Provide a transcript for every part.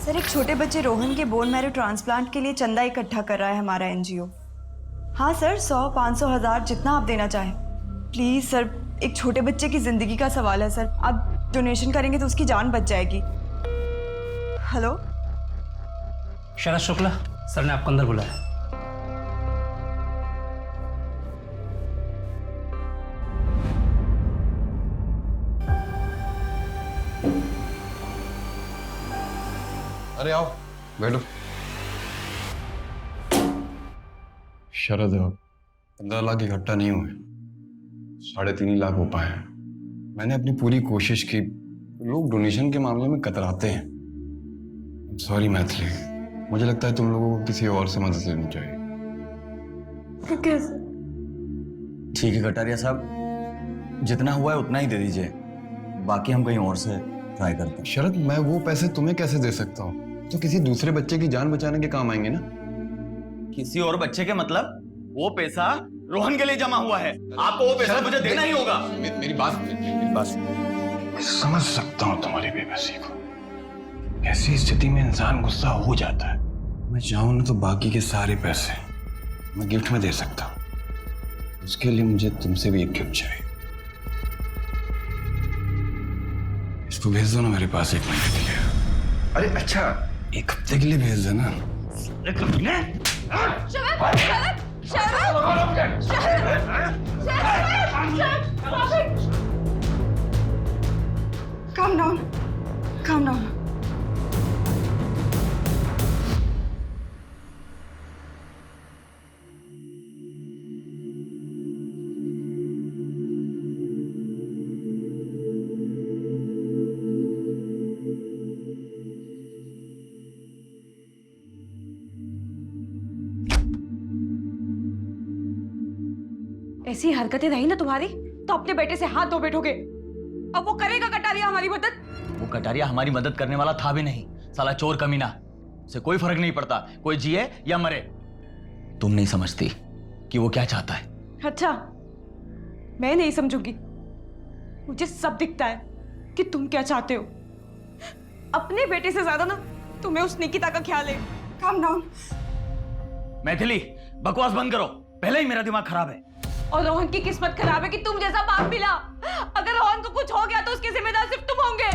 Sir, एक छोटे बच्चे रोहन के बोन मैरो ट्रांसप्लांट के लिए चंदा इकट्ठा कर रहा है हमारा एनजीओ। हाँ सर, 100, 500, 1000 जितना आप देना चाहें। प्लीज सर, एक छोटे बच्चे की जिंदगी का सवाल है सर। आप डोनेशन करेंगे तो उसकी जान बच जाएगी। हेलो शरद शुक्ला सर ने आपको अंदर बुलाया। अरे आओ बैठो। शरद, 15 लाख इकट्ठा नहीं हुए, 3.5 लाख हो पाए हैं। मैंने अपनी पूरी कोशिश की। लोग डोनेशन के मामले में कतराते हैं। सॉरी मैथिली, मुझे लगता है तुम लोगों को किसी और से मदद लेनी चाहिए। कैसे? ठीक है कटारिया साहब, जितना हुआ है उतना ही दे दीजिए, बाकी हम कहीं और से ट्राई करते हैं। शरद, मैं वो पैसे तुम्हें कैसे दे सकता हूँ? तो किसी दूसरे बच्चे की जान बचाने के काम आएंगे ना। किसी और बच्चे के मतलब? वो पैसा रोहन के लिए जमा हुआ है, आपको वो पैसा मुझे देना ही होगा। मेरी बात मैं समझ सकता हूँ तुम्हारी बेबसी को। ऐसी स्थिति में इंसान गुस्सा हो जाता है। मैं चाहूँ ना तो बाकी के सारे पैसे मैं गिफ्ट में दे सकता हूँ। उसके लिए मुझे तुमसे भी एक गिफ्ट चाहिए। इसको भेज दो ना मेरे पास 1 महीने के लिए। अरे अच्छा, 1 हफ्ते के लिए भेज देना। Calm down. Calm down. ऐसी हरकतें रही ना तुम्हारी तो अपने बेटे से हाथ धो बैठोगे। अब वो करेगा कटारिया हमारी मदद? वो कटारिया हमारी मदद करने वाला था भी नहीं, साला चोर कमीना। उसे कोई फर्क नहीं पड़ता कोई जिए या मरे। तुम नहीं समझती कि वो क्या चाहता है। अच्छा, मैं नहीं समझूंगी। मुझे सब दिखता है कि तुम क्या चाहते हो। अपने बेटे से ज्यादा ना तुम्हें उस निकिता का ख्याल है। Calm down. मैथिली, बकवास बंद करो, पहले ही मेरा दिमाग खराब है। और रोहन की किस्मत खराब है कि तुम जैसा बाप मिला। अगर रोहन को कुछ हो गया तो उसके जिम्मेदार सिर्फ तुम होंगे।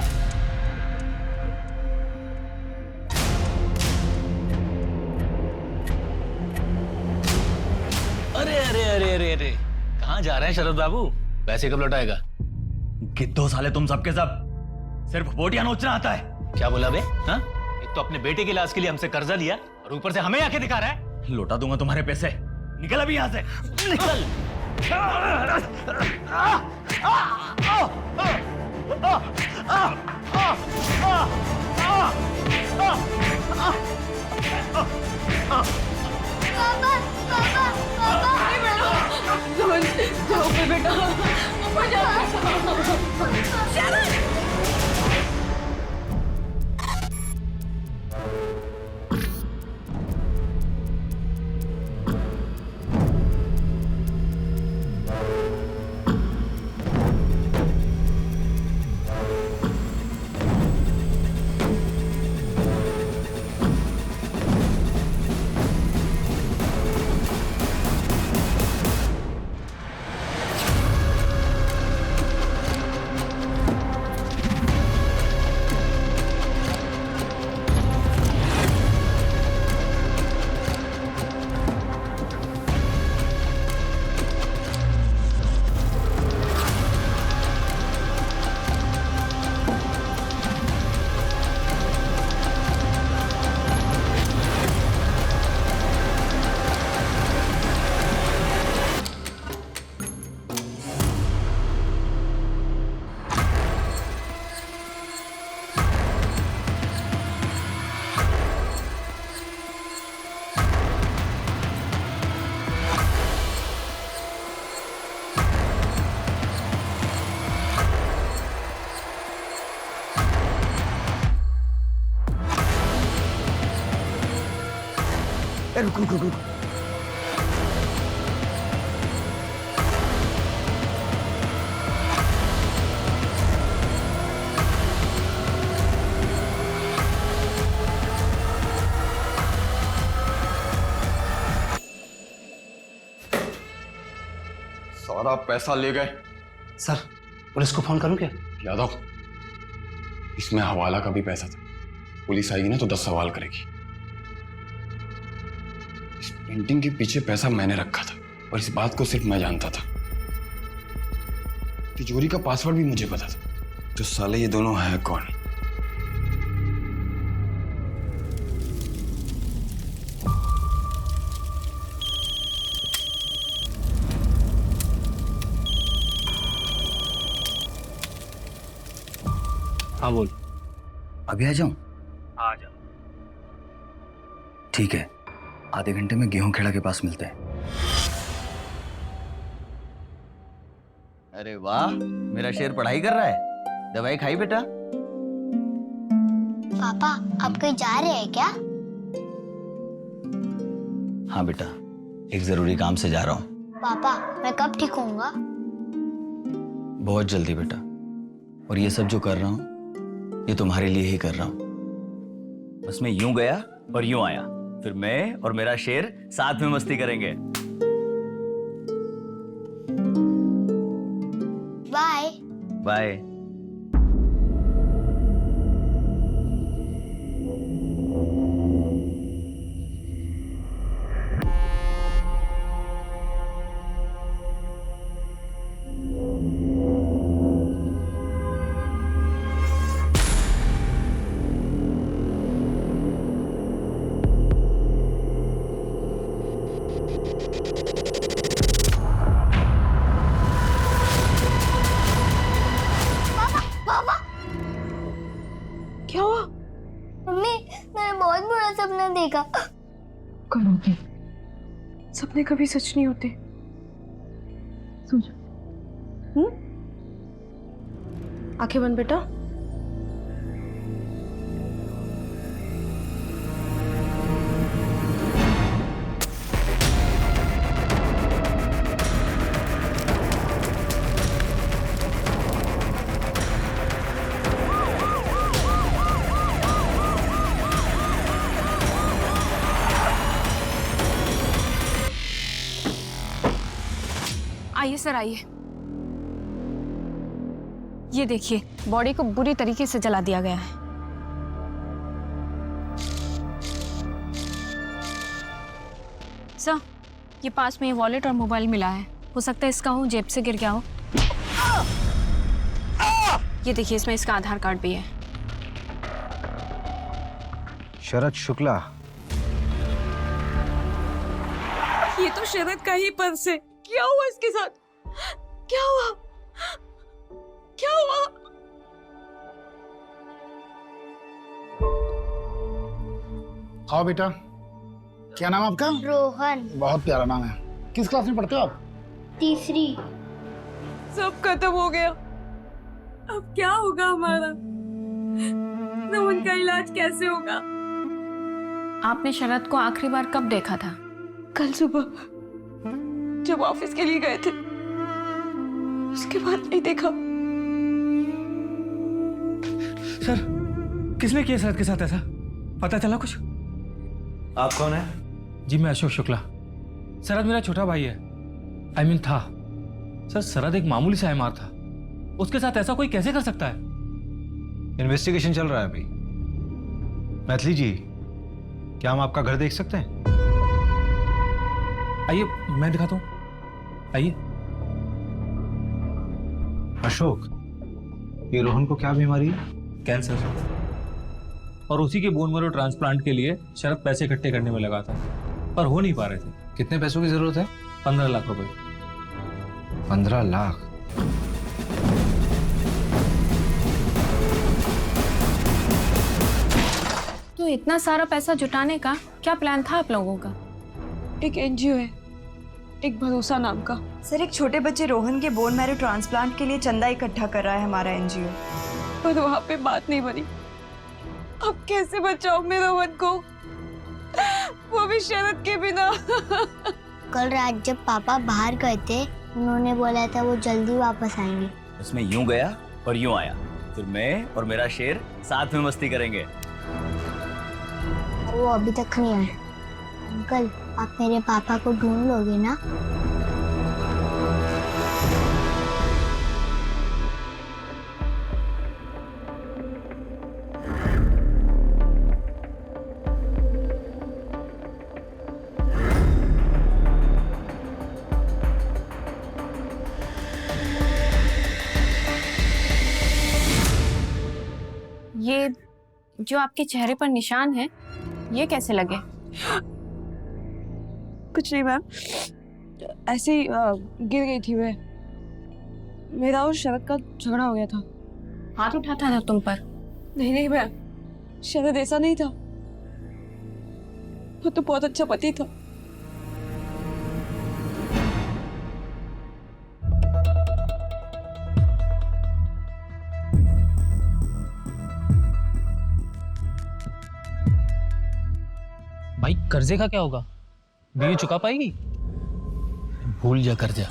अरे अरे अरे अरे अरे, कहाँ जा रहे हैं शरद बाबू? पैसे कब लौटाएगा? कितो साले तुम सबके सब सिर्फ बोटियां नोचना आता है। क्या बोला बे? हाँ? एक तो अपने बेटे के इलाज के लिए हमसे कर्जा लिया और ऊपर से हमें आके दिखा रहा है। लौटा दूंगा तुम्हारे पैसे, निकल अभी यहाँ से, निकल। रोहन, जाओ ऊपर बेटा, ऊपर जाओ। रुक रुक रुक रुक। सारा पैसा ले गए। सर पुलिस को फोन करूं क्या? यादव, इसमें हवाला का भी पैसा था। पुलिस आएगी ना तो 10 सवाल करेगी। इस पेंटिंग के पीछे पैसा मैंने रखा था और इस बात को सिर्फ मैं जानता था। तिजोरी का पासवर्ड भी मुझे पता था। तो साले ये दोनों हैं कौन? हाँ बोल। अभी आ जाऊं? आ जा। ठीक है, आधे घंटे में गेहूं खेड़ा के पास मिलते हैं। अरे वाह, मेरा शेर पढ़ाई कर रहा है। दवाई खाई बेटा? पापा आप कहीं जा रहे हैं क्या? हाँ बेटा, एक जरूरी काम से जा रहा हूँ। पापा मैं कब ठीक होऊंगा? बहुत जल्दी बेटा। और ये सब जो कर रहा हूँ ये तुम्हारे लिए ही कर रहा हूँ। बस मैं यूं गया और यूं आया, फिर मैं और मेरा शेर साथ में मस्ती करेंगे। बाय। बाय। क्या हुआ? मम्मी मैंने बहुत बुरा सपना देखा। कब होते? सपने कभी सच नहीं होते। सो जा। आंखें बंद बेटा। आइए सर आइए। ये देखिए, बॉडी को बुरी तरीके से जला दिया गया है। सर, ये पास में वॉलेट और मोबाइल मिला है। हो सकता है इसका हो, जेब से गिर गया हो। ये देखिए, इसमें इसका आधार कार्ड भी है। शरद शुक्ला। ये तो शरद का ही पर्स है। क्या हुआ इसके साथ? क्या हुआ? क्या हुआ? आओ बेटा, क्या नाम है आपका? रोहन। बहुत प्यारा नाम है। किस क्लास में पढ़ते हो आप? तीसरी। सब खत्म हो गया। अब क्या होगा हमारा? रोहन का इलाज कैसे होगा? आपने शरद को आखिरी बार कब देखा था? कल सुबह जब ऑफिस के लिए गए थे, उसके बाद नहीं देखा। सर, किसने किया शरद के साथ ऐसा? पता चला कुछ? आप कौन है? जी मैं अशोक शुक्ला। शरद मेरा छोटा भाई है। था। सर, शरद एक मामूली सा एमआर था। उसके साथ ऐसा कोई कैसे कर सकता है? इन्वेस्टिगेशन चल रहा है अभी। मैथिली जी, क्या हम आपका घर देख सकते हैं? आइए, मैं दिखाता हूँ। आइए। अशोक, ये रोहन को क्या बीमारी है? कैंसर। और उसी के बोन मैरो ट्रांसप्लांट के लिए शरद पैसे इकट्ठे करने में लगा था, पर हो नहीं पा रहे थे। कितने पैसों की जरूरत है? 15 लाख रुपए। 15 लाख? तो इतना सारा पैसा जुटाने का क्या प्लान था आप लोगों का? एक एनजीओ है, एक भरोसा नाम का। सर, एक छोटे बच्चे रोहन के बोन मैरो ट्रांसप्लांट के लिए चंदा इकट्ठा कर रहा है हमारा एनजीओ। पर वहां पे बात नहीं बनी। अब कैसे बचाऊं मैं रोहन को, वो भी शरद के बिना। कल रात जब पापा बाहर गए थे, उन्होंने बोला था वो जल्दी वापस आएंगे। उसमें यूं गया और यूं आया, फिर मैं और मेरा शेर साथ में मस्ती करेंगे। और वो अभी तक नहीं आए। अंकल, आप मेरे पापा को ढूंढ लोगे ना? ये जो आपके चेहरे पर निशान है, ये कैसे लगे? कुछ नहीं मैम, ऐसे ही गिर गई थी मैं। मेरा और शरद का झगड़ा हो गया था। हाथ उठाता था तुम पर? नहीं नहीं मैम, शरद ऐसा नहीं था, वो तो बहुत अच्छा पति था। भाई कर्जे का क्या होगा? बीवी चुका पाएगी? भूल जा कर्जा।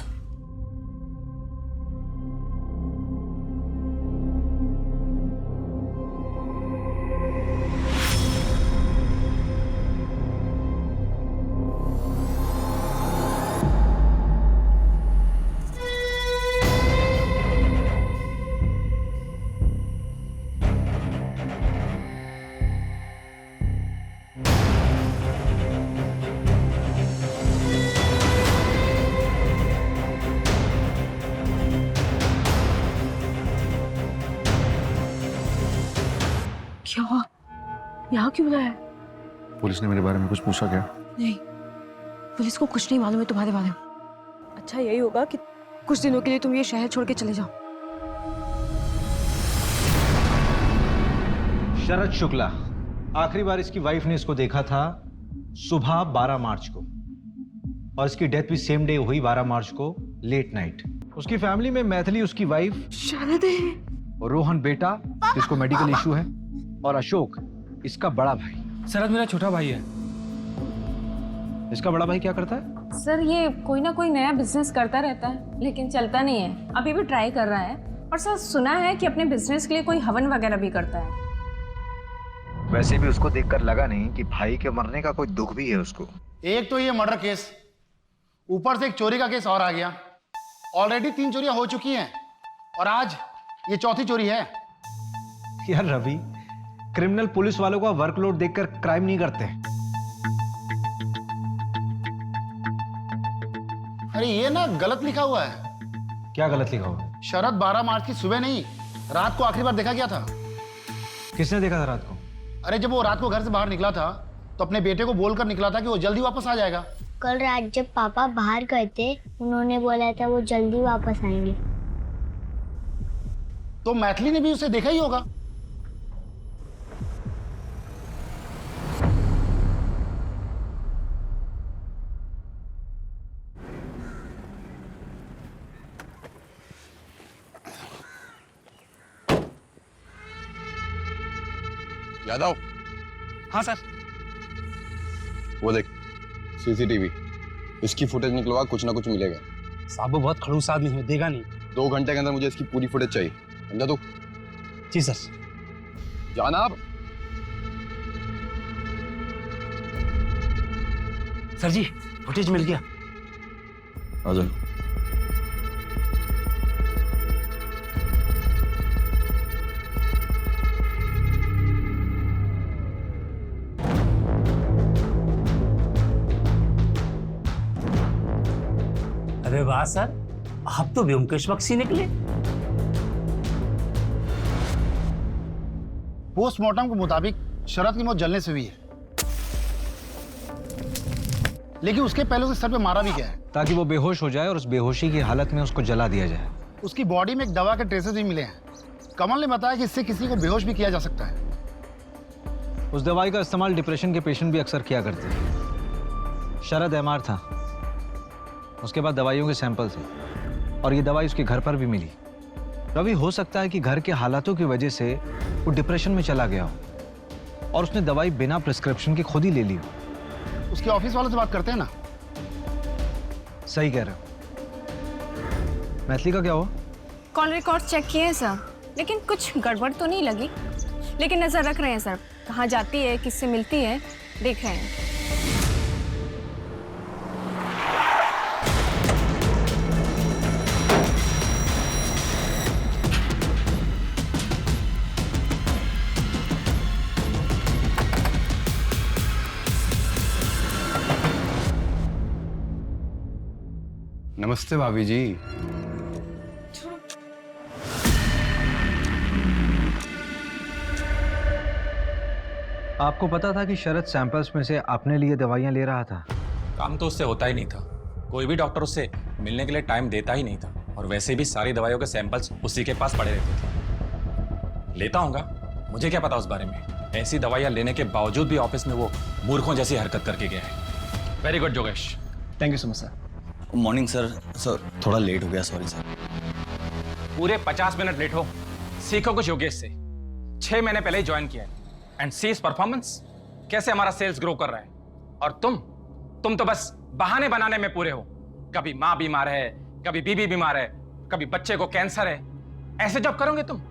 क्या हुआ? यहाँ क्यों बुलाया? पुलिस ने मेरे बारे में कुछ पूछा क्या? नहीं, पुलिस को कुछ नहीं मालूम है तुम्हारे बारे में। अच्छा यही होगा कि कुछ दिनों के लिए तुम ये शहर छोड़ के चले जाओ। शरद शुक्ला, आखिरी बार इसकी वाइफ ने इसको देखा था सुबह 12 मार्च को, और इसकी डेथ भी सेम डे हुई 12 मार्च को लेट नाइट। उसकी फैमिली में मैथिली उसकी वाइफ, शरद है, और रोहन बेटा जिसको मेडिकल इशू है, और अशोक इसका बड़ा भाई। शरद मेरा छोटा भाई है। इसका बड़ा भाई क्या करता है? सर ये कोई ना कोई नया बिजनेस करता रहता है, लेकिन चलता नहीं है। अभी भी ट्राई कर रहा है, और सर सुना है कि अपने बिजनेस के लिए कोई हवन वगैरह भी करता है। वैसे भी उसको देखकर लगा नहीं कि भाई के मरने का कोई दुख भी है उसको। एक तो ये मर्डर केस, ऊपर से एक चोरी का केस और आ गया। ऑलरेडी 3 चोरियां हो चुकी हैं, और आज ये चौथी चोरी है। यार रवि, क्रिमिनल पुलिस वालों का वर्कलोड देखकर क्राइम नहीं करते। अरे ये ना गलत लिखा हुआ है। क्या गलत लिखा हुआ? शरद 12 मार्च की सुबह नहीं, रात को आखिरी बार देखा गया था। किसने देखा था रात को? अरे जब वो रात को घर से बाहर निकला था तो अपने बेटे को बोलकर निकला था कि वो जल्दी वापस आ जाएगा। कल रात जब पापा बाहर गए थे, उन्होंने बोला था वो जल्दी वापस आएंगे। तो मैथिली ने भी उसे देखा ही होगा। यादव, हाँ सर। वो देख सीसीटीवी, इसकी फुटेज निकलवा, कुछ ना कुछ मिलेगा। साहब वो बहुत खड़ूस आदमी है, देगा नहीं। 2 घंटे के अंदर मुझे इसकी पूरी फुटेज चाहिए, समझा तू? जी सर। जाना आप। सर जी फुटेज मिल गया। आ जाओ। अरे वाह सर, आप तो व्योमकेश बख्शी निकले। पोस्टमार्टम के मुताबिक शरद की मौत जलने से हुई है, लेकिन उसके पहले उसे सर पे मारा भी गया है, ताकि वो बेहोश हो जाए और उस बेहोशी की हालत में उसको जला दिया जाए। उसकी बॉडी में एक दवा के ट्रेसेस भी मिले हैं। कमल ने बताया कि इससे किसी को बेहोश भी किया जा सकता है। उस दवाई का इस्तेमाल डिप्रेशन के पेशेंट भी अक्सर किया करते हैं। शरद एमआर था, उसके बाद दवाइयों के सैंपल थे, और ये दवाई उसके घर पर भी मिली। रवि, हो सकता है कि घर के हालातों की वजह से वो डिप्रेशन में चला गया हो और उसने दवाई बिना प्रिस्क्रिप्शन के खुद ही ले ली हो। उसके ऑफिस वालों से बात करते हैं ना। सही कह रहे हो। मैथिली का क्या हुआ? कॉल रिकॉर्ड चेक किए हैं सर, लेकिन कुछ गड़बड़ तो नहीं लगी, लेकिन नजर रख रहे हैं सर। कहाँ जाती है, किससे मिलती है, देख रहे हैं। नमस्ते भाभी जी। आपको पता था कि शरद सैंपल्स में से अपने लिए दवाइयां ले रहा था? काम तो उससे होता ही नहीं था। कोई भी डॉक्टर उससे मिलने के लिए टाइम देता ही नहीं था, और वैसे भी सारी दवाइयों के सैंपल्स उसी के पास पड़े रहते थे। लेता होगा, मुझे क्या पता उस बारे में। ऐसी दवाइयां लेने के बावजूद भी ऑफिस में वो मूर्खों जैसी हरकत करके गया है। Very good Yogesh. Thank you so much sir. Morning sir. Sir थोड़ा लेट हो गया, सॉरी सर। पूरे 50 मिनट लेट हो। सीखो कुछ योगेश से। 6 महीने पहले ही ज्वाइन किया है, एंड सी इज परफॉर्मेंस। कैसे हमारा सेल्स ग्रो कर रहा है। और तुम तो बस बहाने बनाने में पूरे हो। कभी माँ बीमार है, कभी बीबी बीमार है, कभी बच्चे को कैंसर है। ऐसे जब करोगे तुम।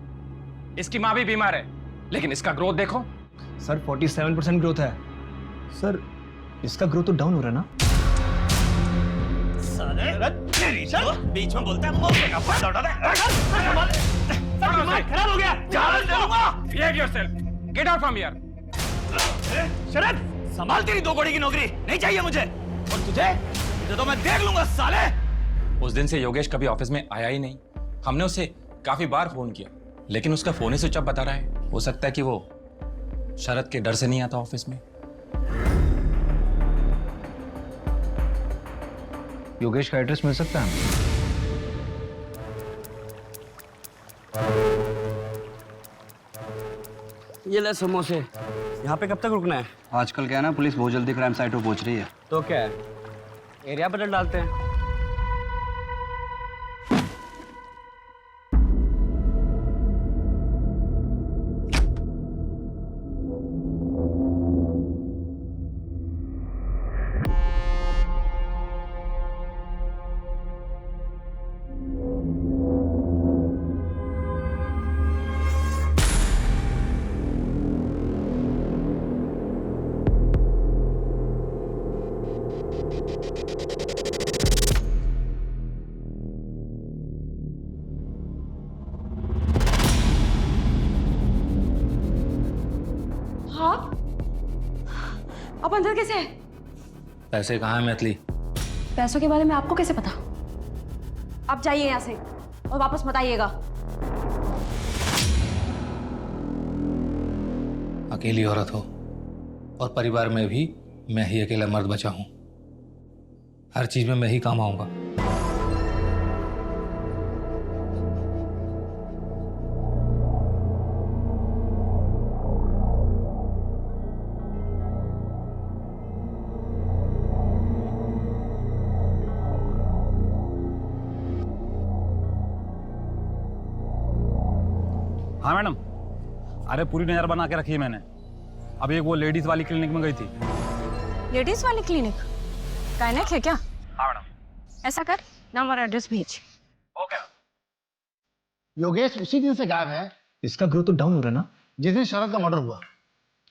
इसकी माँ भी बीमार है, लेकिन इसका ग्रोथ देखो। सर 47% ग्रोथ है। सर इसका ग्रोथ तो डाउन हो रहा है ना? बीच में बोलता है, मौके का फायदा उठाता है। खराब हो गया। Behave yourself. Get out from here. शरद, संभाल तेरी 2 घड़ी की नौकरी नहीं चाहिए मुझे। और तुझे तो मैं देख लूंगा साले। उस दिन से योगेश कभी ऑफिस में आया ही नहीं। हमने उसे काफी बार फोन किया, लेकिन उसका फोन ही स्विच ऑफ बता रहा है। हो सकता है कि वो शरद के डर से नहीं आता ऑफिस में। योगेश का एड्रेस मिल सकता है? ये ले समोसे। यहाँ पे कब तक रुकना है? आजकल क्या है ना, पुलिस बहुत जल्दी क्राइम साइट पे पहुंच रही है। तो क्या है, एरिया बदल डालते हैं। अब अंदर कैसे है? पैसे कहाँ है मैथिली? पैसों के बारे में आपको कैसे पता? आप जाइए यहाँ से और वापस मत आइएगा। अकेली औरत हो और परिवार में भी मैं ही अकेला मर्द बचा हूं। हर चीज में मैं ही काम आऊंगा। हाँ मैडम, अरे पूरी नजर बना के रखी है मैंने। अभी एक वो लेडीज वाली क्लिनिक में गई थी। लेडीज वाली क्लिनिक? गायनेक है क्या? हाँ मैडम। ऐसा कर, नाम और एड्रेस भेज। ओके। योगेश उसी दिन से गायब है। इसका ग्रोथ तो डाउन हो रहा है ना? जिस दिन शरद का मर्डर हुआ,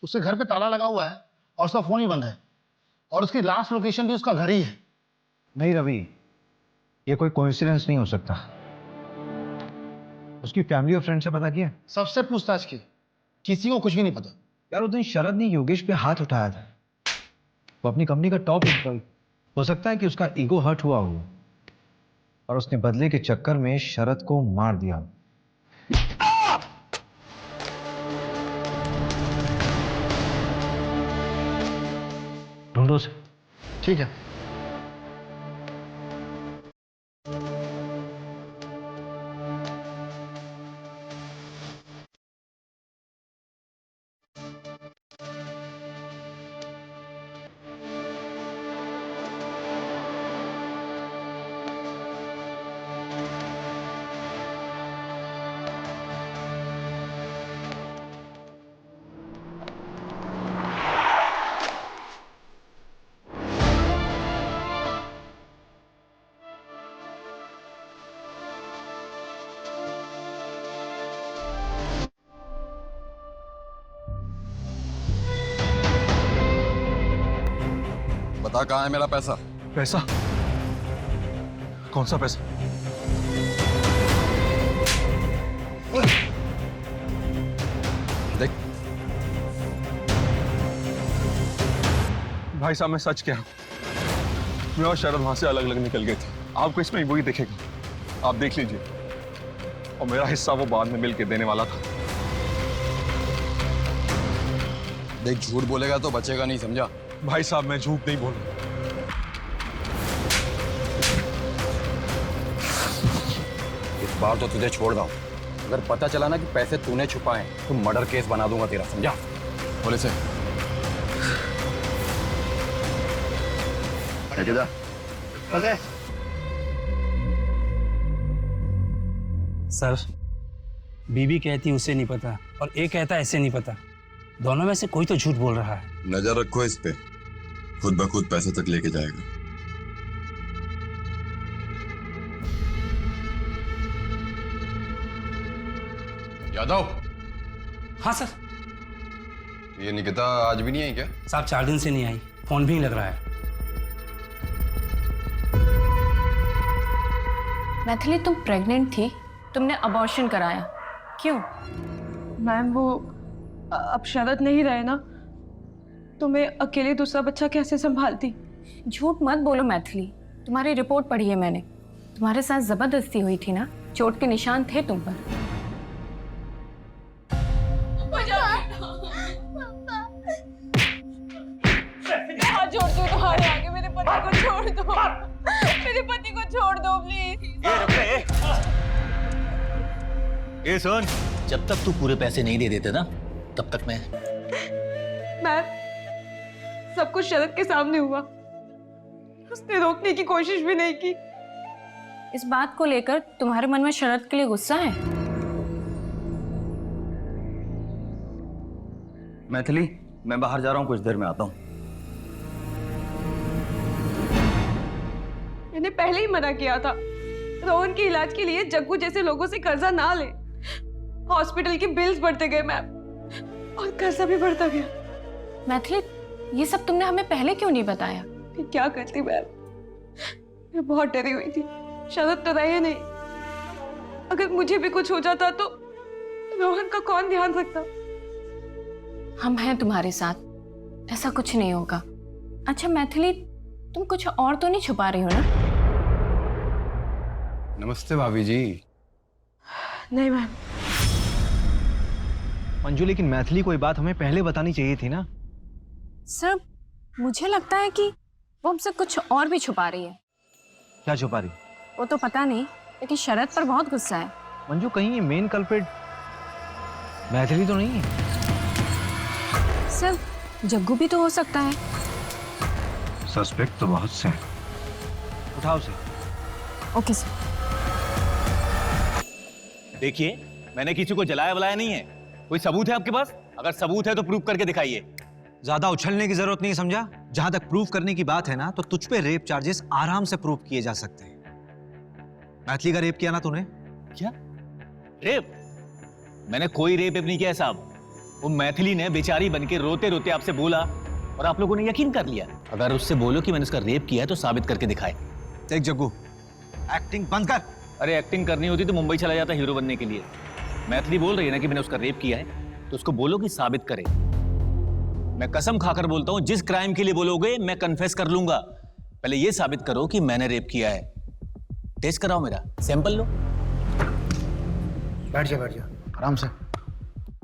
उसके घर पे ताला लगा हुआ है और उसका फोन ही बंद है, और उसकी लास्ट लोकेशन भी उसका घर ही है। नहीं रवि, ये कोई कोइंसिडेंस नहीं हो सकता। उसकी फैमिली और फ्रेंड से पता किया? सबसे पूछताछ की, किसी को कुछ भी नहीं पता। यार उस दिन शरद ने योगेश पे हाथ उठाया था। वो अपनी कंपनी का टॉप एम्प्लॉय। हो सकता है कि उसका ईगो हर्ट हुआ हो और उसने बदले के चक्कर में शरद को मार दिया। ढूंढो से। ठीक है। बता कहाँ है मेरा पैसा? पैसा? कौन सा पैसा? देख भाई साहब, मैं सच कह रहा हूं, मैं और शरद वहां से अलग अलग निकल गए थे। आपको इसमें वही दिखेगा, आप देख लीजिए। और मेरा हिस्सा वो बाद में मिल के देने वाला था। देख झूठ बोलेगा तो बचेगा नहीं, समझा? भाई साहब मैं झूठ नहीं बोलूं। इस बार तो तुझे छोड़ दूं। अगर पता चला ना कि पैसे तूने छुपाए तो मर्डर केस बना दूंगा तेरा, समझा? बोले से सर, बीबी कहती उसे नहीं पता और ये कहता ऐसे नहीं पता। दोनों में से कोई तो झूठ बोल रहा है। नजर रखो इस पे, खुद ब खुद पैसे तक लेके जाएगा। यादव। हाँ सर। ये निकिता आज भी नहीं आई क्या? साहब 4 दिन से नहीं आई, फोन भी नहीं लग रहा है। मैथिली, तुम प्रेग्नेंट थी, तुमने अबॉर्शन कराया, क्यों? मैम वो अब शरद नहीं रहे ना, तो मैं अकेले दूसरा बच्चा कैसे संभालती? झूठ मत बोलो मैथिली, तुम्हारी रिपोर्ट पढ़ी है मैंने। तुम्हारे साथ जबरदस्ती हुई थी ना, चोट के निशान थे तुम पर। हाथ जोड़ती हूँ तुम्हारे आगे, मेरे पति को छोड़ दो, मेरे पति को छोड़ दो प्लीज। ये सुन, जब तक तू पूरे पैसे नहीं दे देते ना, तब तक मैं सब कुछ शरद के सामने हुआ, उसने रोकने की कोशिश भी नहीं की। इस बात को लेकर तुम्हारे मन में शरद के लिए गुस्सा है? मैथिली, मैं बाहर जा रहा हूँ, कुछ देर में आता हूँ। मैंने पहले ही मना किया था, रोहन के इलाज के लिए जग्गू जैसे लोगों से कर्जा ना ले। हॉस्पिटल के बिल्स बढ़ते गए मैम, और कर्जा भी बढ़ता गया। मैथिली, ये सब तुमने हमें पहले क्यों नहीं बताया? फिर क्या करती मैम, मैं बहुत डरी हुई थी। शरद तो रहे नहीं, अगर मुझे भी कुछ हो जाता तो रोहन का कौन ध्यान रखता? हम हैं तुम्हारे साथ, ऐसा कुछ नहीं होगा। अच्छा मैथिली, तुम कुछ और तो नहीं छुपा रही हो ना? नमस्ते भाभी जी। नहीं मैम। मंजू, लेकिन मैथिली को ये बात हमें पहले बतानी चाहिए थी ना। सर, मुझे लगता है कि वो हमसे कुछ और भी छुपा रही है। क्या छुपा रही? वो तो पता नहीं, लेकिन शरद पर बहुत गुस्सा है। मंजू, कहीं ये मेन कल्प्रिट मैथिली तो नहीं है? सर, जग्गू भी तो हो सकता है। सस्पेक्ट तो बहुत से हैं। उठाओ से। Okay sir. देखिए, मैंने किसी को जलाया वलाया नहीं है। कोई सबूत है आपके पास? अगर सबूत है तो प्रूव करके दिखाइए। ज्यादा उछलने की जरूरत नहीं, समझा? जहां तक प्रूफ करने की बात है ना, तो तुझ पे रेप चार्जेस आराम से प्रूव किए जा सकते हैं। मैथिली का रेप किया ना तूने? क्या रेप? मैंने कोई रेप नहीं किया साहब। वो मैथिली ने बेचारी बनके रोते रोते आपसे बोला और आप लोगों ने यकीन कर लिया। अगर उससे बोलो कि मैंने उसका रेप किया है तो साबित करके दिखाए। देख जग्गू, एक्टिंग बंद कर। अरे एक्टिंग करनी होती तो मुंबई चला जाता हीरो बनने के लिए। मैथिली बोल रही है ना कि मैंने उसका रेप किया है, तो उसको बोलो कि साबित करे। मैं कसम खाकर बोलता हूं, जिस क्राइम के लिए बोलोगे मैं कन्फेस कर लूंगा। पहले ये साबित करो कि मैंने रेप किया है। टेस्ट कराओ, मेरा सैंपल लो। बैठ जा आराम से।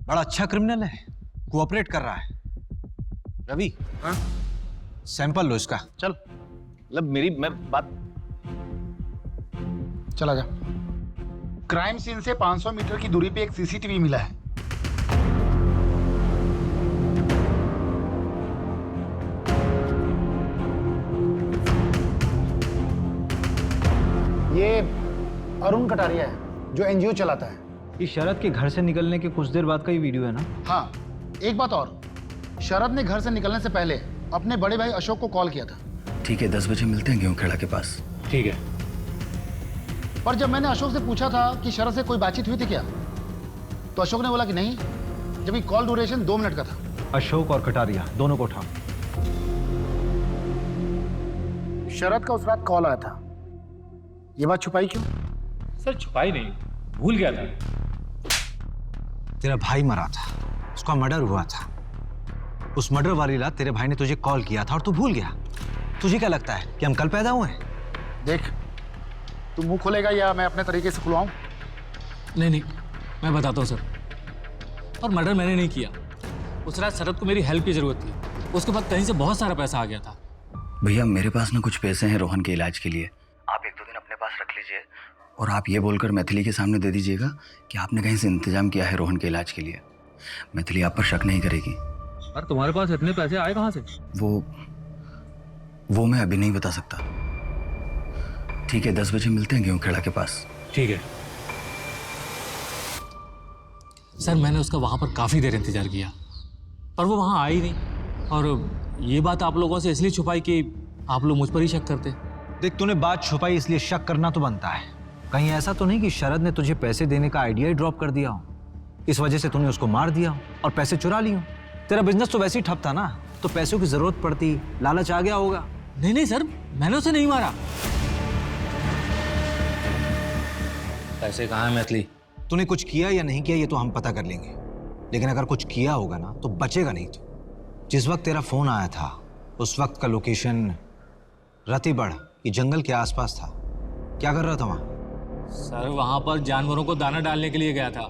बड़ा अच्छा क्रिमिनल है, कोऑपरेट कर रहा है। रवि, हाँ? सैंपल लो इसका। चल। मतलब मेरी मैं बात। चला जा। क्राइम सीन से 500 मीटर की दूरी पे एक सीसीटीवी मिला है। ये अरुण कटारिया है जो एनजीओ चलाता है। ये शरद के घर से निकलने के कुछ देर बाद का ही वीडियो है ना? हाँ, एक बात और, शरद ने घर से निकलने से पहले अपने बड़े भाई अशोक को कॉल किया था। ठीक है, 10 बजे मिलते हैं गेहूं खेड़ा के पास। ठीक है। पर जब मैंने अशोक से पूछा था कि शरद से कोई बातचीत हुई थी क्या, तो अशोक ने बोला कि नहीं, जबकि कॉल ड्यूरेशन 2 मिनट का था। अशोक और कटारिया दोनों को उठाओ। शरद का उस रात कॉल आया था, ये बात छुपाई क्यों? सर छुपाई नहीं, भूल गया था। तेरा भाई मरा था, उसका मर्डर हुआ था। उस मर्डर वाली रात तेरे भाई ने तुझे कॉल किया था और तू भूल गया। तुझे क्या लगता है कि हम कल पैदा हुए हैं? देख, तू मुंह खोलेगा या मैं अपने तरीके से खुलवाऊं? नहीं, मैं बताता हूँ सर। और मर्डर मैंने नहीं किया। उस रात शरद को मेरी हेल्प की जरूरत थी, उसके बाद कहीं से बहुत सारा पैसा आ गया था। भैया मेरे पास ना कुछ पैसे हैं रोहन के इलाज के लिए, आप 1-2 दिन अपने पास रख लीजिए और आप ये बोलकर मैथिली के सामने दे दीजिएगा कि आपने कहीं से इंतजाम किया है रोहन के इलाज के लिए। मैथिली आप पर शक नहीं करेगी। अरे तुम्हारे पास इतने पैसे आए कहाँ से? वो मैं अभी नहीं बता सकता। ठीक है, 10 बजे मिलते हैं गेहूं खेड़ा के पास। ठीक है सर, मैंने उसका वहां पर काफी देर इंतजार किया पर वो वहां आई नहीं, और ये बात आप लोगों से इसलिए छुपाई कि आप लोग मुझ पर ही शक करते। देख, तूने बात छुपाई इसलिए शक करना तो बनता है। कहीं ऐसा तो नहीं कि शरद ने तुझे पैसे देने का आइडिया ही ड्रॉप कर दिया हो, इस वजह से तूने उसको मार दिया और पैसे चुरा लिए हो? तेरा बिजनेस तो वैसे ही ठप था ना, तो पैसों की जरूरत पड़ती, लालच आ गया होगा। नहीं नहीं सर, मैंने उसे नहीं मारा। पैसे कहाँ है मैथिली? तूने कुछ किया या नहीं किया ये तो हम पता कर लेंगे, लेकिन अगर कुछ किया होगा ना तो बचेगा नहीं। तो जिस वक्त तेरा फोन आया था उस वक्त का लोकेशन रतिबड़, ये जंगल के आसपास था। क्या कर रहा था वहां? सर वहां पर जानवरों को दाना डालने के लिए गया था,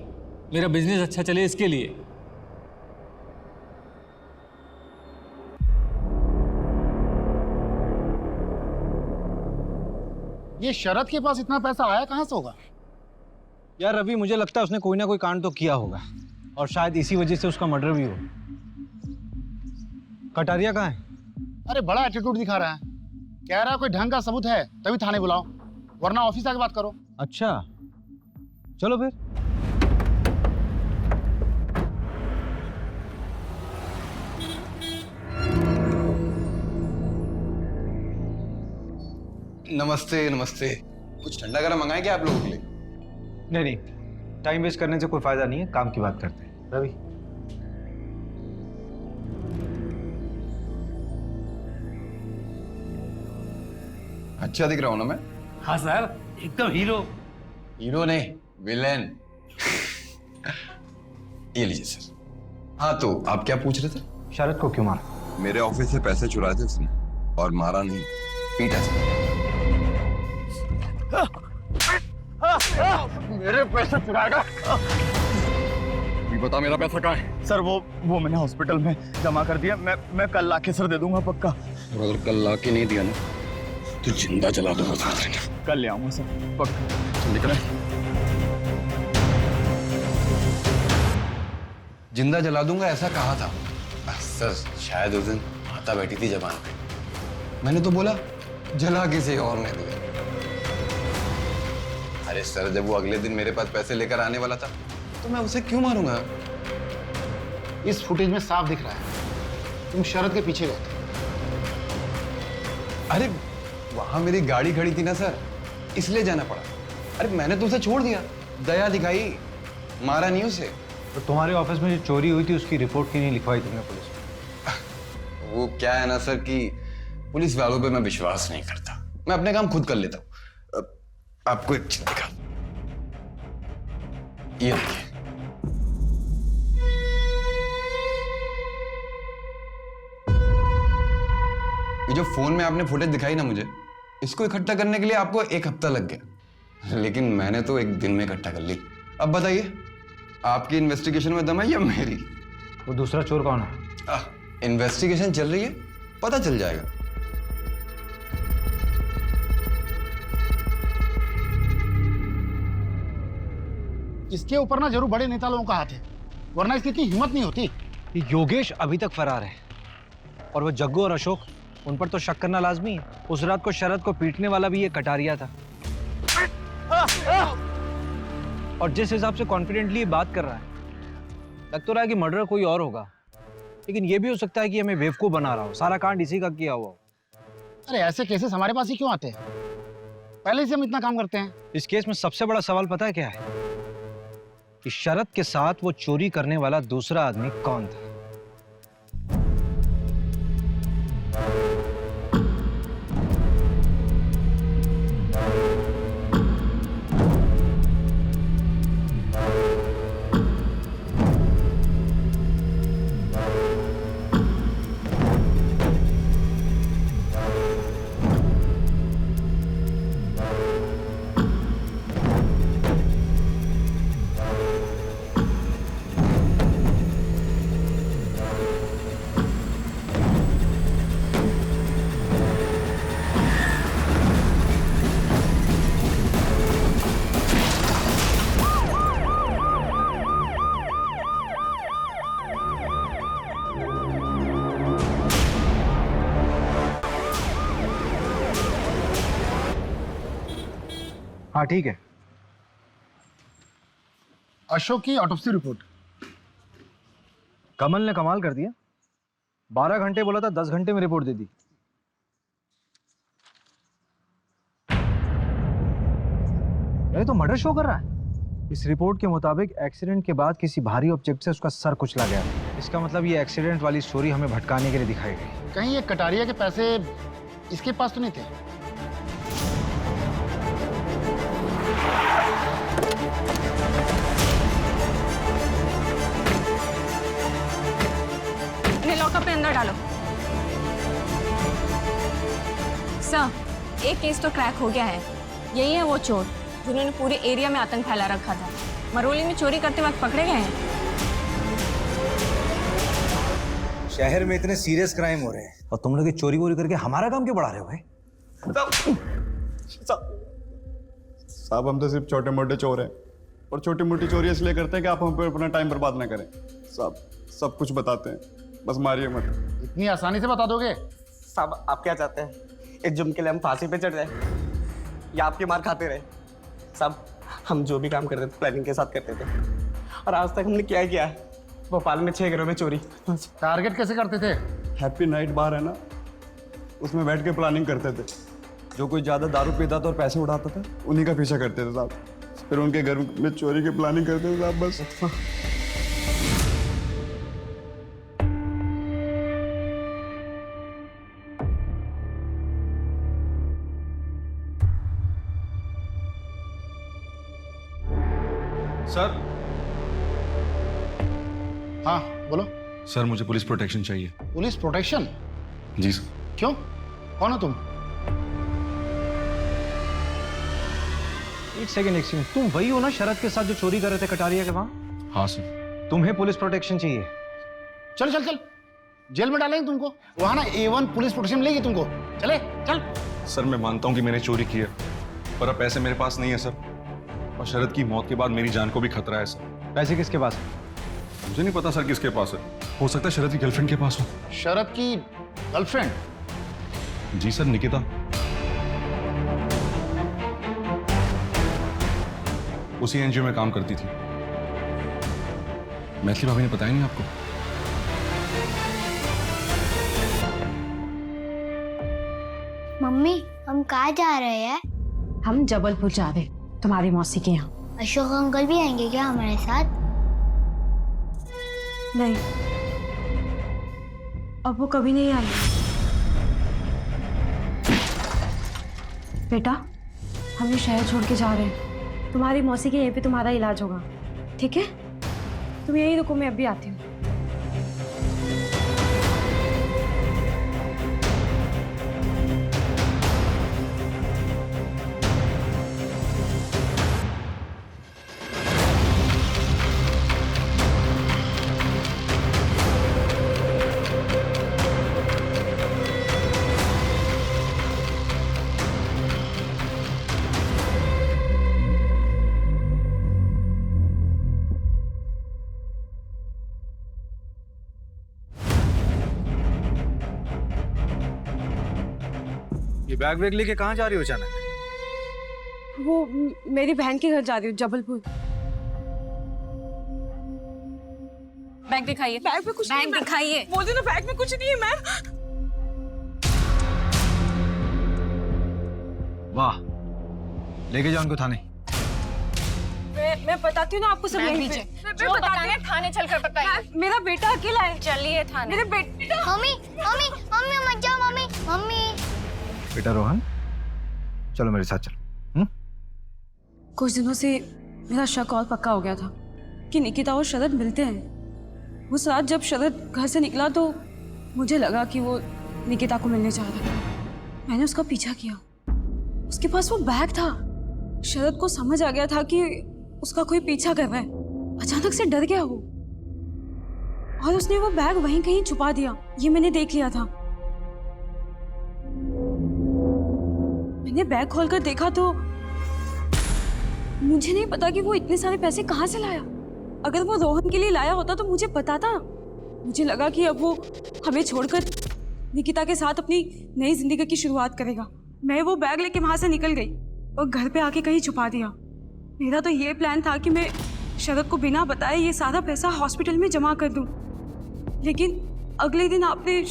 मेरा बिजनेस अच्छा चले इसके लिए। ये शरद के पास इतना पैसा आया कहाँ से होगा? यार रवि, मुझे लगता है उसने कोई ना कोई कांड तो किया होगा और शायद इसी वजह से उसका मर्डर भी हो। कटारिया कहाँ है? अरे बड़ा एटीट्यूड दिखा रहा है, कह रहा है कोई ढंग का सबूत है तभी थाने बुलाओ, वरना ऑफिस आके बात करो। अच्छा चलो फिर। नमस्ते नमस्ते। कुछ ठंडा गरम मंगाए क्या आप लोगों के लिए? नहीं, टाइम वेस्ट करने से कोई फायदा नहीं है, काम की बात करते हैं। रवि, अच्छा दिख रहा हूं ना मैं? हाँ सर, एकदम हीरो। हीरो नहीं, विलेन। ये लीजिए सर। हाँ तो आप क्या पूछ रहे थे? शरद को क्यों मारा? मेरे ऑफिस से पैसे चुराए थे उसने और मारा नहीं, पीटा सर। मेरे पैसे चुराएगा? बता मेरा पैसा कहाँ है? सर वो मैंने हॉस्पिटल में जमा कर दिया। मैं कल लाके सर दे दूंगा पक्का। और अगर कल लाके नहीं दिया ना तो जिंदा जला दूंगा साथ। कल ले आऊंगा सर पक्का। दिख रहा है? जिंदा जला दूंगा ऐसा कहा था सर? शायद उस दिन माता बैठी थी जबान पे, मैंने तो बोला जला किसी और ने दिया। अरे सर, जब वो अगले दिन मेरे पास पैसे लेकर आने वाला था तो मैं उसे क्यों मारूंगा? इस फुटेज में साफ दिख रहा है तुम शरद के पीछे गए थे। अरे वहां मेरी गाड़ी खड़ी थी ना सर, इसलिए जाना पड़ा। अरे मैंने तो उसे छोड़ दिया, दया दिखाई, मारा नहीं उसे। तो तुम्हारे ऑफिस में जो चोरी हुई थी उसकी रिपोर्ट क्यों नहीं लिखवाई तुमने पुलिस में? वो क्या है ना सर कि पुलिस वालों पे मैं विश्वास नहीं करता, मैं अपने काम खुद कर लेता हूँ। आपको एक चीज दिखा, ये देखिए। ये जो फोन में आपने फुटेज दिखाई ना मुझे, इसको इकट्ठा करने के लिए आपको 1 हफ्ता लग गया, लेकिन मैंने तो 1 दिन में इकट्ठा कर ली। अब बताइए, आपकी इन्वेस्टिगेशन में दम है या मेरी? वो दूसरा चोर कौन है? इन्वेस्टिगेशन चल रही है, पता चल जाएगा। इसके ऊपर ना जरूर बड़े नेता लोगों का हाथ है, वरना इसकी इतनी हिम्मत नहीं होती। ये योगेश अभी तक फरार है और वो जग्गू और अशोक, उन पर तो शक करना लाजमी है। उस रात को शरद को पीटने वाला भी ये कटारिया था। और जिस हिसाब से कॉन्फिडेंटली बात कर रहा है, लग तो रहा है कि मर्डर कोई और होगा, लेकिन ये भी हो सकता है कि हमें बेवकूफ बना रहा हो, सारा कांड इसी का किया हुआ हो। अरे ऐसे केसेस हमारे पास ही क्यों आते हैं? पहले से हम इतना काम करते हैं। इस केस में सबसे बड़ा सवाल पता है क्या है? कि शरद के साथ वो चोरी करने वाला दूसरा आदमी कौन था? हाँ ठीक है। अशोक की ऑटोप्सी रिपोर्ट। कमल ने कमाल कर दिया, 12 घंटे बोला था, 10 घंटे में रिपोर्ट दे दी। ये तो मर्डर शो कर रहा है। इस रिपोर्ट के मुताबिक एक्सीडेंट के बाद किसी भारी ऑब्जेक्ट से उसका सर कुचला गया। इसका मतलब ये एक्सीडेंट वाली स्टोरी हमें भटकाने के लिए दिखाई गई। कहीं ये कटारिया के पैसे इसके पास तो नहीं थे? इन्हें लॉकअप में अंदर डालो। सर, एक केस तो क्रैक हो गया है। यही है वो चोर जिन्होंने पूरे एरिया में आतंक फैला रखा था। मरोली में चोरी करते वक्त पकड़े गए हैं। शहर में इतने सीरियस क्राइम हो रहे हैं और तुम लोग चोरी वोरी करके हमारा काम क्यों बढ़ा रहे हो भाई? साहब हम तो सिर्फ छोटे मोटे चोर हैं और छोटी मोटी चोरी इसलिए करते हैं कि आप हम पे अपना टाइम बर्बाद ना करें। साहब सब कुछ बताते हैं, बस मारिए मत। इतनी आसानी से बता दोगे? साहब आप क्या चाहते हैं, एक जुर्म के लिए हम फांसी पे चढ़ जाए या आपकी मार खाते रहे? साहब हम जो भी काम करते थे प्लानिंग के साथ करते थे और आज तक हमने क्या किया है? भोपाल में 6 घरों में चोरी। टारगेट कैसे करते थे? हैप्पी नाइट बार है ना, उसमें बैठ के प्लानिंग करते थे। जो कोई ज़्यादा दारू पीता था और पैसे उड़ाता था उन्हीं का पीछा करते थे साहब। फिर उनके घर में चोरी की प्लानिंग करते थे साहब बस। सर। हाँ बोलो। सर मुझे पुलिस प्रोटेक्शन चाहिए। Police protection? जी सर। क्यों, कौन हो तुम? एक सेकंड, तुम वही हो ना शरद के साथ जो चोरी कर रहे थे कटारिया के वहां? हाँ सर। तुम्हें पुलिस प्रोटेक्शन चाहिए? चल चल चल, जेल में डालेंगे तुमको। वहां ना A1 पुलिस प्रोटेक्शन मिलेगी तुमको। चले चल। सर मैं मानता हूँ कि मैंने चोरी की है, पर अब पैसे मेरे पास नहीं है सर, और शरद की मौत के बाद मेरी जान को भी खतरा है सर। पैसे किसके पास है? मुझे नहीं पता सर किसके पास है, हो सकता है शरद की गर्लफ्रेंड के पास हो। शरद की गर्लफ्रेंड? जी सर, निकिता। उसी एनजीओ में काम करती थी। मैथिली भाभी ने बताया नहीं आपको? मम्मी हम कहाँ जा रहे हैं? हम जबलपुर जा रहे, तुम्हारी मौसी के यहाँ। अशोक अंकल भी आएंगे क्या हमारे साथ? नहीं, अब वो कभी नहीं आएंगे। बेटा हम ये शहर छोड़ के जा रहे हैं, तुम्हारी मौसी के यहीं पे तुम्हारा इलाज होगा, ठीक है? तुम यही रुको, मैं अभी आती हूँ। ये बैग वैग लेके कहाँ जा रही हो अचानक? वो मेरी बहन के घर जा रही हूँ, जबलपुर। बैग दिखाइए। बैग में कुछ नहीं है, बैग दिखाइए। बोल दो ना, बैग में कुछ नहीं है मैम। वाह, लेके जाओ उनको थाने। मैं बताती हूँ ना आपको सब। मैं जो बताना थाने चलकर बताइए। मेरा बेटा अकेला है। चलिए थाने। मेरे बेटा। मम्मी मम्मी मम्मी मत जाओ मम्मी। मम्मी बेटा रोहन, चलो मेरे साथ चलो। कुछ दिनों से मेरा शक और पक्का हो गया था कि निकिता और शरद मिलते हैं। उस रात जब शरद घर से निकला तो मुझे लगा कि वो निकिता को मिलने जा रहा है। मैंने उसका पीछा किया, उसके पास वो बैग था। शरद को समझ आ गया था कि उसका कोई पीछा कर रहा है। अचानक से डर गया वो और उसने वो बैग वहीं कहीं छुपा दिया। ये मैंने देख लिया था। मैंने बैग खोलकर देखा तो मुझे नहीं पता कि वो इतने सारे पैसे कहाँ से लाया। अगर वो रोहन के लिए लाया होता तो मुझे पता था। मुझे लगा कि अब वो हमें छोड़कर निकिता के साथ अपनी नई जिंदगी की शुरुआत करेगा। मैं वो बैग लेके वहां से निकल गई। और घर पे आके कहीं छुपा दिया। मेरा तो ये प्लान था कि मैं शरद को बिना बताए ये सारा पैसा हॉस्पिटल में जमा कर दूं, लेकिन अगले दिन आपने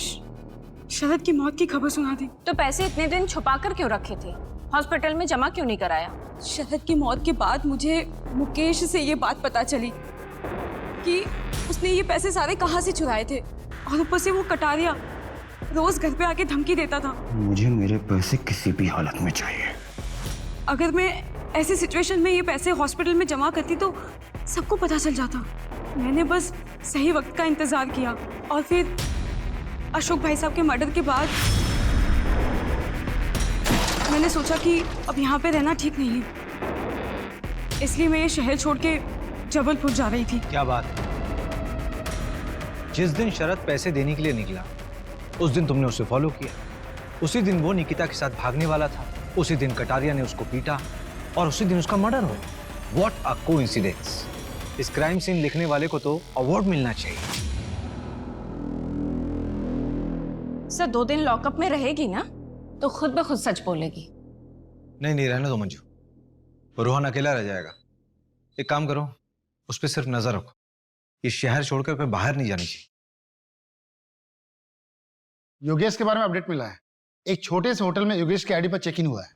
शरद की मौत की खबर सुना दी। तो पैसे इतने दिन छुपा कर क्यों रखे थे? हॉस्पिटल में जमा क्यों नहीं कराया? शरद की मौत के बाद मुझे मुकेश से ये बात पता चली कि उसने ये पैसे सारे कहाँ से चुराए थे, और ऊपर से वो कटारिया रोज घर पे आके धमकी देता था। मुझे मेरे पैसे किसी भी हालत में चाहिए। अगर मैं ऐसी सिचुएशन में ये पैसे हॉस्पिटल में जमा करती तो सबको पता चल जाता। मैंने बस सही वक्त का इंतजार किया, और फिर अशोक भाई साहब के मर्डर के बाद मैंने सोचा कि अब यहाँ पे रहना ठीक नहीं है, इसलिए मैं ये शहर छोड़ के जबलपुर जा रही थी। क्या बात है? जिस दिन शरद पैसे देने के लिए निकला उस दिन तुमने उसे फॉलो किया, उसी दिन वो निकिता के साथ भागने वाला था, उसी दिन कटारिया ने उसको पीटा और उसी दिन उसका मर्डर हो। What a coincidence. इस क्राइम सीन लिखने वाले को तो अवार्ड मिलना चाहिए। सर 2 दिन लॉकअप में रहेगी ना, तो खुद ब खुद सच बोलेगी। नहीं रहने दो मंजू, वो रोहन अकेला रह जाएगा। एक काम करो, उस पर सिर्फ नजर रखो, इस शहर छोड़कर फिर बाहर नहीं जानी चाहिए। योगेश के बारे में अपडेट मिला है। एक छोटे से होटल में योगेश के आईडी पर चेक इन हुआ है।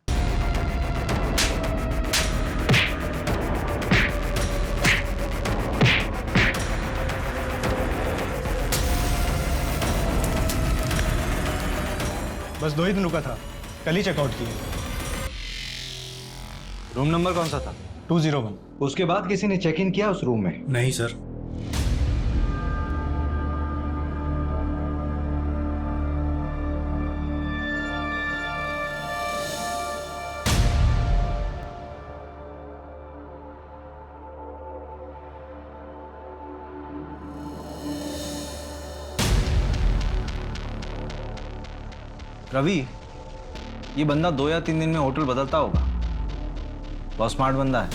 बस 2 ही दिन रुका था, कल ही चेकआउट किया। रूम नंबर कौन सा था? 201। उसके बाद किसी ने चेक इन किया उस रूम में? नहीं सर। रवि, ये बंदा 2 या 3 दिन में होटल बदलता होगा। बहुत स्मार्ट बंदा है।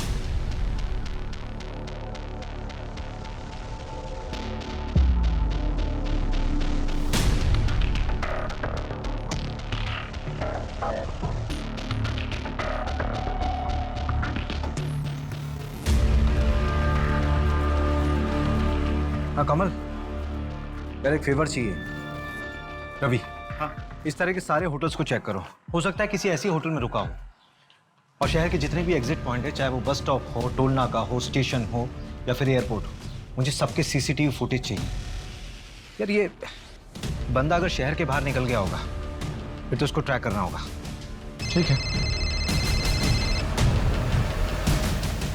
हाँ कमल, यार एक फेवर चाहिए। रवि, इस तरह के सारे होटल्स को चेक करो। हो सकता है किसी ऐसी होटल में रुका हो, और शहर के जितने भी एग्जिट पॉइंट है, चाहे वो बस स्टॉप हो, टोल नाका हो, स्टेशन हो या फिर एयरपोर्ट हो, मुझे सबके सीसीटीवी फुटेज चाहिए। यार ये बंदा अगर शहर के बाहर निकल गया होगा फिर तो उसको ट्रैक करना होगा। ठीक है।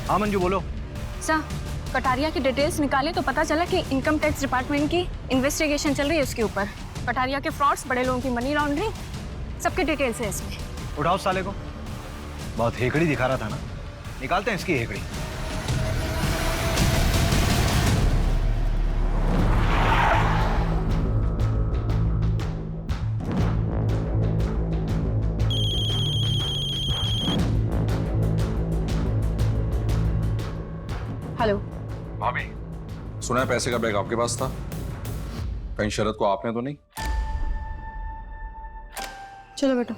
हाँ मंजू बोलो। सर कटारिया की डिटेल्स निकाले तो पता चला कि इनकम टैक्स डिपार्टमेंट की इन्वेस्टिगेशन चल रही है उसके ऊपर। कटारिया के फ्रॉड्स, बड़े लोगों की मनी लॉन्ड्रिंग, सबके डिटेल्स है इसमें। उठाओ साले को, बहुत हेकड़ी दिखा रहा था ना, निकालते हैं इसकी हेकड़ी। हेलो भाभी, सुना है पैसे का बैग आपके पास था, कहीं शरद को आपने तो नहीं? चलो बेटा।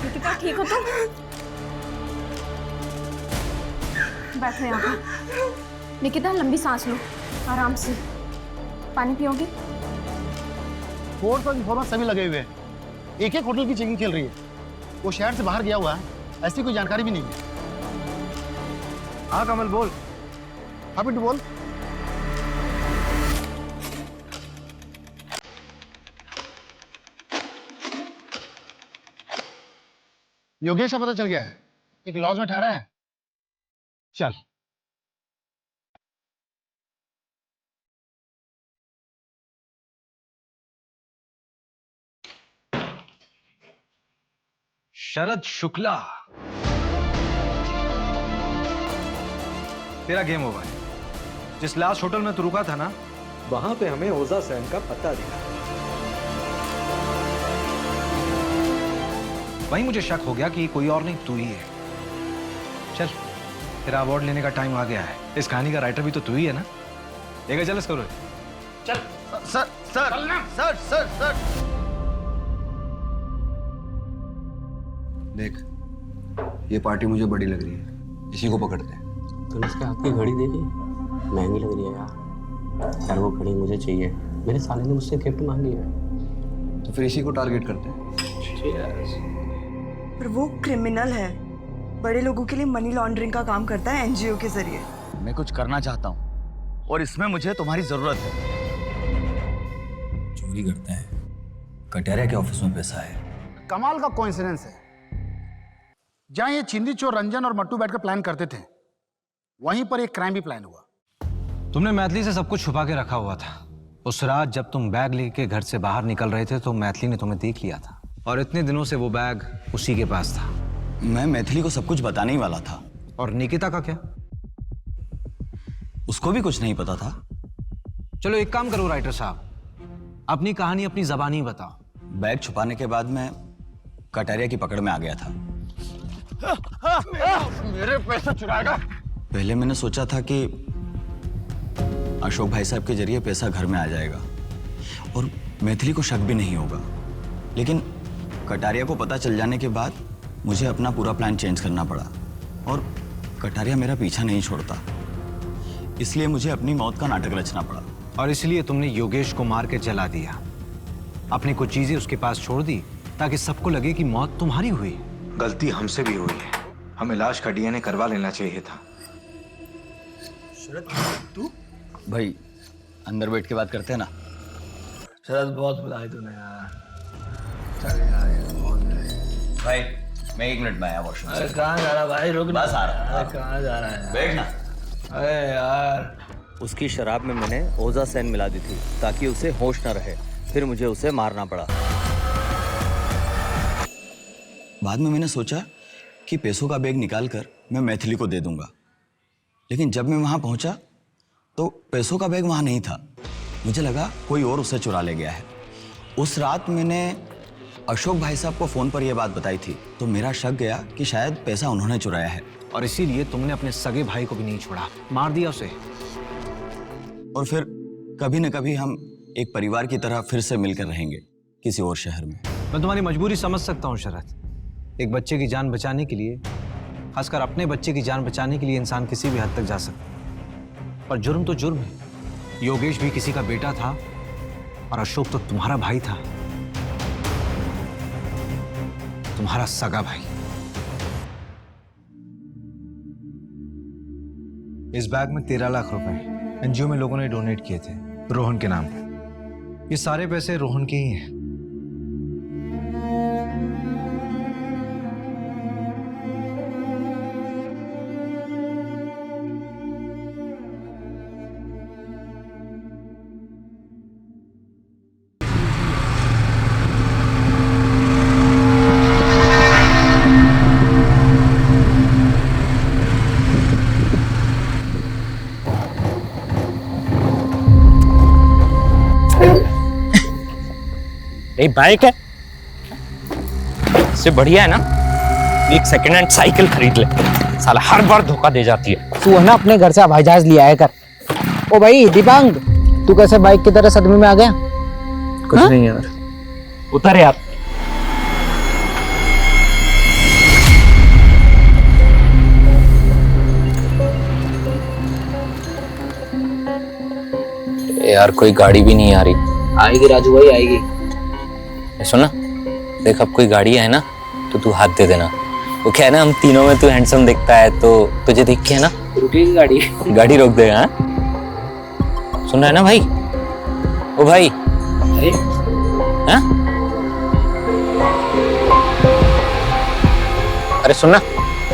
निकिता ठीक हो तुम? बैठो यहाँ पर। निकिता लंबी सांस लो, आराम से। पानी पियोगी? फोर्स और इन्फॉर्मेंट सभी लगे हुए हैं। एक होटल की चेकिंग चल रही है। वो शहर से बाहर गया हुआ है, ऐसी कोई जानकारी भी नहीं है। हाँ कमल बोल। हाँ बिट्टू बोल। योगेश का पता चल गया है, एक लॉज में ठहरा है। चल। शरद शुक्ला, तेरा गेम ओवर है। जिस लास्ट होटल में तू रुका था ना, वहां पे हमें ओजा सैन का पता दिखा। वहीं मुझे शक हो गया कि कोई और नहीं तू ही है। चल तेरा अवार्ड लेने का टाइम आ गया है। इस कहानी का राइटर भी तो तू ही है ना? लेकर चल इसको। चल sir sir sir sir sir देख, ये पार्टी मुझे बड़ी लग रही है, इसी को पकड़ते हैं। तूने इसके हाथ की घड़ी देखी? महंगी लग रही है यार। यार वो घड़ी मुझे चाहिए, मेरे साले ने मुझसे गिफ्ट मांगी है। तो फिर इसी को टारगेट करते हैं। पर वो क्रिमिनल है, बड़े लोगों के लिए मनी लॉन्ड्रिंग का काम करता है एनजीओ के जरिए। मैं कुछ करना चाहता हूँ और इसमें मुझे तुम्हारी जरूरत है। चोरी करते हैं, कटारिया के ऑफिस में पैसा है। कमाल का कोइंसिडेंस है, जहां ये चिंदी चोर रंजन और मट्टू बैठकर प्लान करते थे, वहीं पर एक क्राइम भी प्लान हुआ। तुमने मैथिली से सब कुछ छुपा के रखा हुआ था। उस रात जब तुम बैग लेके घर से बाहर निकल रहे थे तो मैथिली ने तुम्हें देख लिया था, और इतने दिनों से वो बैग उसी के पास था। मैं मैथिली को सब कुछ बताने ही वाला था। और निकिता का क्या? उसको भी कुछ नहीं पता था। चलो एक काम करो राइटर साहब, अपनी कहानी अपनी जबानी बताओ। बैग छुपाने के बाद मैं कटारिया की पकड़ में आ गया था। मेरे पैसे चुराएगा। पहले मैंने सोचा था कि अशोक भाई साहब के जरिए पैसा घर में आ जाएगा और मैथिली को शक भी नहीं होगा, लेकिन कटारिया को पता चल जाने के बाद मुझे अपना पूरा प्लान चेंज करना पड़ा और कटारिया मेरा पीछा नहीं छोड़ता, इसलिए मुझे अपनी मौत का नाटक रचना पड़ा। और इसलिए तुमने योगेश को मार के जला दिया, अपनी कुछ चीजें उसके पास छोड़ दी ताकि सबको लगे कि मौत तुम्हारी हुई। गलती हमसे भी हुई है, हमें लाश का डीएनए करवा लेना चाहिए था। तू भाई अंदर बैठ के बात करते हैं ना। शरद बहुत बुलाए तूने यार। चल यार बहुत भाई मैं 1 मिनट में आया वॉशरूम से। अरे कहाँ जा रहा भाई? रुक बस आ रहा हूँ। अरे कहाँ जा रहा है? बैठ ना। अरे यार उसकी शराब में मैंने ओजासेन मिला दी थी ताकि उसे होश न रहे, फिर मुझे उसे मारना पड़ा। बाद में मैंने सोचा कि पैसों का बैग निकालकर मैं मैथिली को दे दूंगा, लेकिन जब मैं वहां पहुंचा तो पैसों का बैग वहां नहीं था। मुझे लगा कोई और उसे चुरा ले गया है। उस रात मैंने अशोक भाई साहब को फोन पर यह बात बताई थी, तो मेरा शक गया कि शायद पैसा उन्होंने चुराया है, और इसीलिए तुमने अपने सगे भाई को भी नहीं छोड़ा, मार दिया उसे। और फिर कभी न कभी हम एक परिवार की तरह फिर से मिलकर रहेंगे किसी और शहर में। मैं तुम्हारी मजबूरी समझ सकता हूँ शरद। एक बच्चे की जान बचाने के लिए, खासकर अपने बच्चे की जान बचाने के लिए इंसान किसी भी हद तक जा सकता है, पर जुर्म तो जुर्म है। योगेश भी किसी का बेटा था और अशोक तो तुम्हारा भाई था, तुम्हारा सगा भाई। इस बैग में 13 लाख रुपए एनजीओ में लोगों ने डोनेट किए थे रोहन के नाम पे। ये सारे पैसे रोहन के ही हैं। एक बाइक है, इससे बढ़िया है ना एक सेकंड हैंड साइकिल खरीद ले। साला हर बार धोखा दे जाती है। तू है ना अपने घर से हवाई जहाज ले आया कर। ओ भाई दीपांग, तू कैसे बाइक की तरह सदमे में आ गया? कुछ नहीं यार। उतर यार। यार कोई गाड़ी भी नहीं आ रही। आएगी राजू भाई आएगी। सुना, देख अब कोई गाड़ी है ना तो तू हाथ दे देना। वो क्या है ना, हम तीनों में तू हैंडसम दिखता है तो तुझे देख के है ना रुकेगी गाड़ी। गाड़ी रोक देगा। सुन रहा है ना भाई? ओ भाई अरे हाँ? अरे सुनना,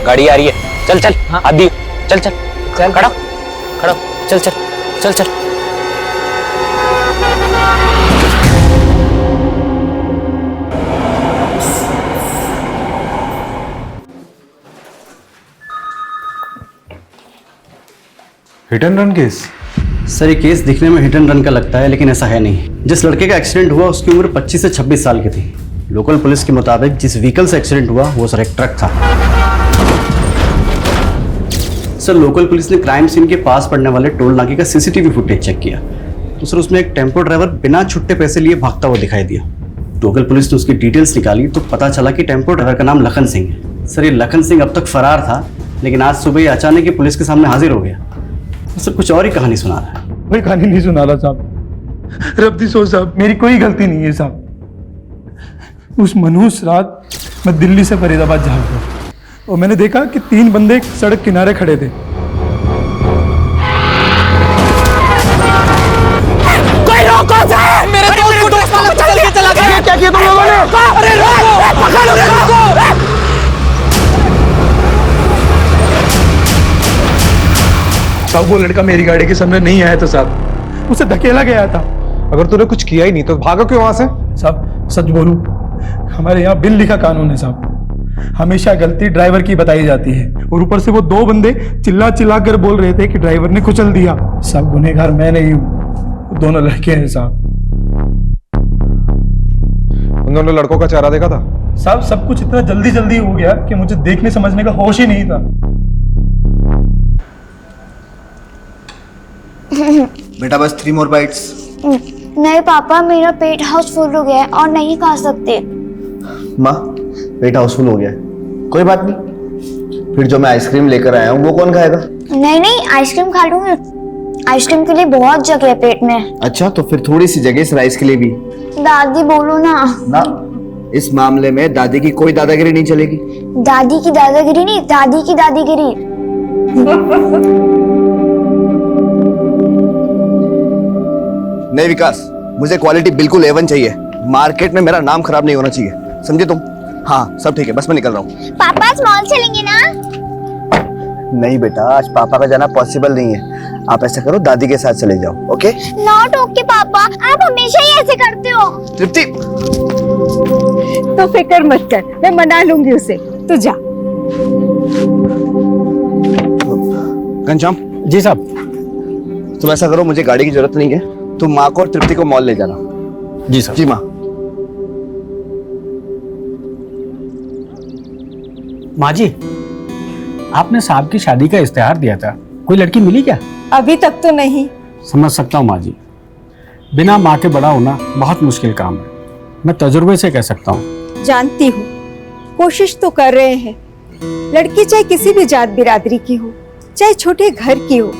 गाड़ी आ रही है। चल चल हाथ दी। चल चल चल खड़ा खड़ा चल चल चल चल। Hit and run case? Sir ये केस दिखने में हिट एंड रन का लगता है, लेकिन ऐसा है नहीं। जिस लड़के का एक्सीडेंट हुआ उसकी उम्र 25 से 26 साल की थी। लोकल पुलिस के मुताबिक जिस व्हीकल से एक्सीडेंट हुआ वो सर एक ट्रक था। सर लोकल पुलिस ने क्राइम सीन के पास पड़ने वाले टोल नाके का सीसीटीवी फुटेज चेक किया तो सर उसमें एक टेम्पो ड्राइवर बिना छुट्टे पैसे लिए भागता हुआ दिखाई दिया। लोकल पुलिस ने उसकी डिटेल्स निकाली तो पता चला कि टेम्पो ड्राइवर का नाम लखन सिंह है। सर ये लखन सिंह अब तक फरार था, लेकिन आज सुबह ही अचानक ही पुलिस के सामने हाजिर हो गया। सर कुछ और ही कहानी सुना रहा है। कोई कहानी नहीं सुना रहा साहब। रब्ती सोच साहब, मेरी कोई गलती नहीं है साहब। उस मनहूस रात मैं दिल्ली से फरीदाबाद जा रहा था और मैंने देखा कि 3 बंदे सड़क किनारे खड़े थे। कोई रोको सर! मेरे दोस्त को चल के चला गया। क्या किया तुम लोगों ने? अरे रोको! पकड़ो रोको! साहब वो लड़का मेरी गाड़ी के सामने नहीं आया था साहब, उसे धकेला गया था। अगर तूने कुछ किया ही नहीं तो भागो क्यों वहां से? साहब सच बोलूं, हमारे यहाँ बिन लिखा कानून है साहब। हमेशा गलती ड्राइवर की बताई जाती है और ऊपर से वो 2 बंदे चिल्ला चिल्ला कर बोल रहे थे कि ड्राइवर ने कुचल दिया। साहब गुनहगार मैं नहीं हूँ, दोनों लड़के हैं साहब। उन दोनों लड़कों का चेहरा देखा था? साहब सब कुछ इतना जल्दी जल्दी हो गया कि मुझे देखने समझने का होश ही नहीं था। बेटा बस 3 more bites। नहीं पापा, मेरा पेट हाउसफुल हो गया है और नहीं खा सकते। माँ पेट हाउसफुल हो गया है, कोई बात नहीं। फिर जो मैं आइसक्रीम लेकर आया हूँ वो कौन खाएगा? नहीं नहीं, आइसक्रीम खा लूंगी। आइसक्रीम के लिए बहुत जगह है पेट में। अच्छा तो फिर थोड़ी सी जगह इस राइस के लिए भी। दादी बोलो ना। ना, इस मामले में दादी की कोई दादागिरी नहीं चलेगी। दादी की दादागिरी नहीं, दादी की दादीगिरी। नहीं विकास, मुझे क्वालिटी बिल्कुल A1 चाहिए। मार्केट में मेरा नाम खराब नहीं होना चाहिए, समझे तुम? हाँ सब ठीक है, बस मैं निकल रहा हूँ। पापा आज मॉल चलेंगे ना? नहीं बेटा, आज पापा का जाना पॉसिबल नहीं है। आप ऐसा करो, दादी के साथ चले जाओ। ओके? नॉट ओके पापा, आप हमेशा ही ऐसे करते हो। तृप्ति तो फिक्र मत कर, मैं मना लूंगी उसे, तू जा। घनश्याम जी साहब। तुम ऐसा करो, मुझे गाड़ी की जरूरत नहीं है, तुम माँ को और तृप्ति को मॉल ले जाना। जी साहब। जी माँ। माँ जी, आपने साहब की शादी का इश्तेहार दिया था, कोई लड़की मिली क्या? अभी तक तो नहीं। समझ सकता हूँ माँ जी, बिना माँ के बड़ा होना बहुत मुश्किल काम है। मैं तजुर्बे से कह सकता हूँ। जानती हूँ, कोशिश तो कर रहे हैं। लड़की चाहे किसी भी जात बिरादरी की हो, चाहे छोटे घर की हो,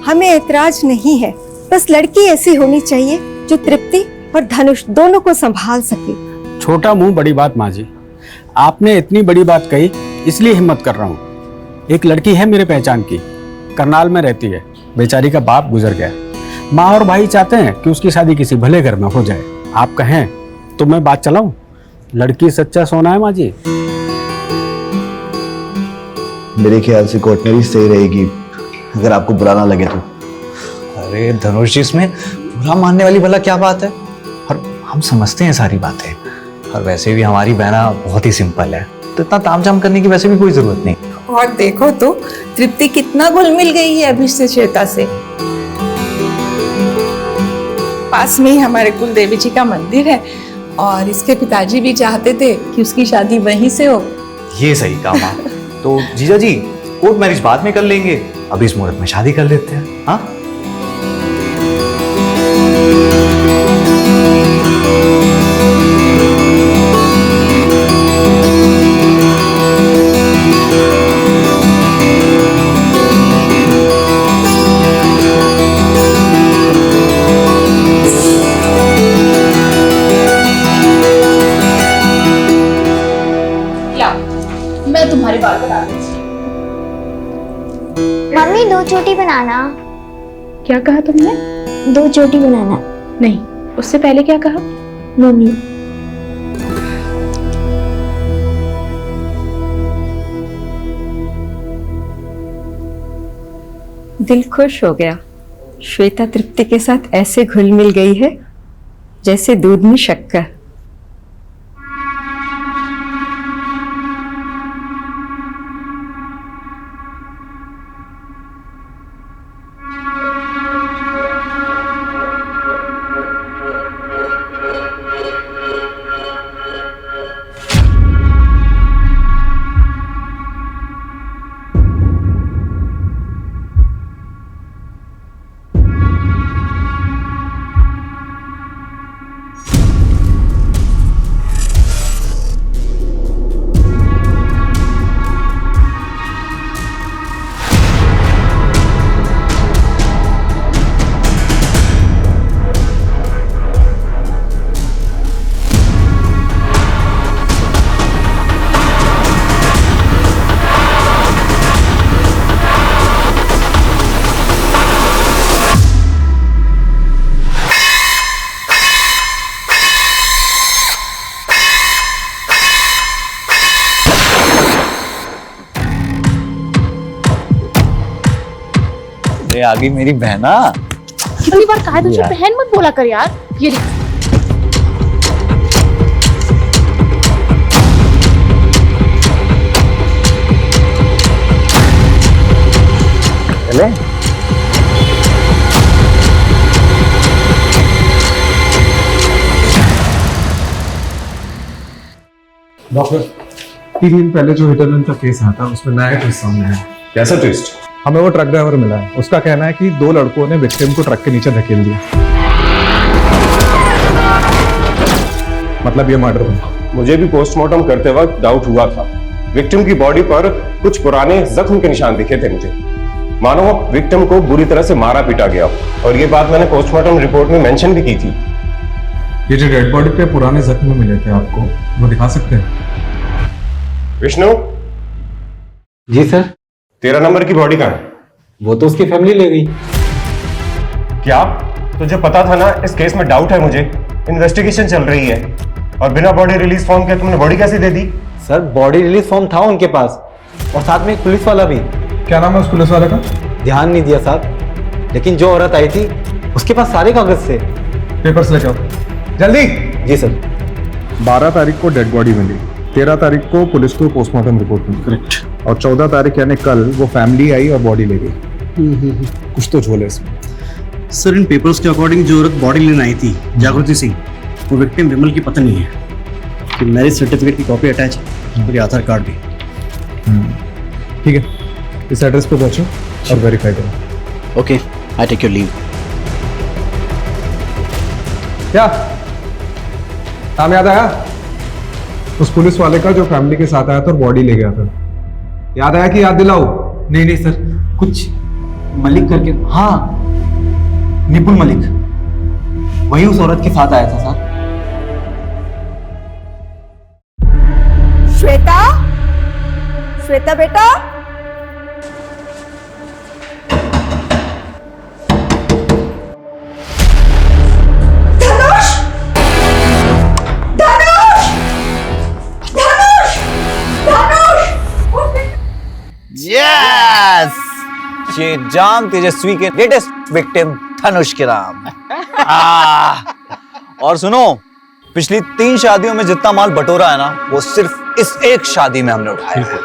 हमें ऐतराज नहीं है। बस लड़की ऐसी होनी चाहिए जो तृप्ति और धनुष दोनों को संभाल सके। छोटा मुंह बड़ी बात माँ जी, आपने इतनी बड़ी बात कही इसलिए हिम्मत कर रहा हूँ। एक लड़की है मेरे पहचान की, करनाल में रहती है, बेचारी का बाप गुजर गया। माँ और भाई चाहते हैं कि उसकी शादी किसी भले घर में हो जाए। आप कहें तो मैं बात चलाऊं? लड़की सच्चा सोना है माँ जी। मेरे ख्याल से कोर्टनरी सही रहेगी, अगर आपको बुरा ना लगे तो। अरे धनुष जी, इसमें बुरा मानने वाली भला क्या बात है? और हम समझते हैं सारी बातें, और वैसे भी हमारी बहना बहुत ही सिंपल है, तो इतना तामझाम करने की वैसे भी कोई जरूरत नहीं। और देखो तो तृप्ति कितना घुल मिल गई है अभी से श्वेता से। पास में ही हमारे कुल देवी जी का मंदिर है और इसके पिताजी भी चाहते थे कि उसकी शादी वहीं से हो। ये सही कहा माँ। तो जीजा जी, कोर्ट मैरिज बाद में कर लेंगे, अभी इस मुहूर्त में शादी कर लेते हैं। हाँ मैं तुम्हारे बाल बना दूंगी। मम्मी 2 चोटी बनाना। क्या कहा तुमने? 2 चोटी बनाना। नहीं, उससे पहले क्या कहा? मम्मी दिल खुश हो गया। श्वेता तृप्ति के साथ ऐसे घुल मिल गई है जैसे दूध में शक्कर। अरे आ गई मेरी बहना। कितनी बार कहा है तुझे बहन मत बोला कर यार। ये देख। चले डॉक्टर 3 दिन पहले जो हिट एंड रन का केस आया था उसमें नया ट्विस्ट सामने आया। कैसा ट्विस्ट? हमें वो ट्रक ड्राइवर मिला है। उसका कहना है कि 2 लड़कों ने विक्टिम को ट्रक के नीचे धकेल दिया। मतलब ये मर्डर हुआ। मुझे भी पोस्टमार्टम करते वक्त डाउट हुआ था। विक्टिम की बॉडी पर कुछ पुराने जख्म के निशान दिखे थे मुझे, मानो विक्टिम को बुरी तरह से मारा पीटा गया। और ये बात मैंने पोस्टमार्टम रिपोर्ट में मेंशन भी की थी। ये जो डेड बॉडी पे पुराने जख्म मिले थे आपको, वो दिखा सकते हैं? विष्णु। जी सर। 13 नंबर की बॉडी कहाँ है? वो तो उसकी फैमिली ले गई। क्या तुझे पता था ना इस केस में डाउट है मुझे? इन्वेस्टिगेशन चल रही है और बिना बॉडी रिलीज फॉर्म के तुमने बॉडी कैसे दे दी? सर बॉडी रिलीज फॉर्म था उनके पास और साथ में एक पुलिस वाला भी। क्या नाम है उस पुलिस वाले का? ध्यान नहीं दिया साहब, लेकिन जो औरत आई थी उसके पास सारे कागज थे। पेपर्स लेके आओ जल्दी। जी सर। 12 तारीख को डेड बॉडी मिली, 13 तारीख को पुलिस को पोस्टमार्टम रिपोर्ट मिली। करेक्ट। और 14 तारीख यानी कल वो फैमिली आई और बॉडी ले गई। कुछ तो झोल है इसमें। सर इन पेपर्स के अकॉर्डिंग जो औरत बॉडी लेने आई थी, जागृति सिंह, वो विक्टिम विमल की पत्नी है। मैरिज सर्टिफिकेट की कॉपी अटैच है और आधार कार्ड भी। ठीक है, इस एड्रेस पे पहुंचो और वेरीफाई करो। Okay, I take your leave. क्या नाम याद आया उस पुलिस वाले का जो फैमिली के साथ आया था और बॉडी ले गया था? याद आया कि याद दिलाओ? नहीं नहीं सर, कुछ मलिक करके। हाँ, निपुल मलिक, वही उस औरत के साथ आया था सर। श्वेता, श्वेता बेटा, धनुष, धनुष, धनुष, धनुष। यस, ये जाम तेजस्वी के लेटेस्ट विक्टिम धनुष के नाम। और सुनो, पिछली 3 शादियों में जितना माल बटोरा है ना, वो सिर्फ इस एक शादी में हमने उठाया है।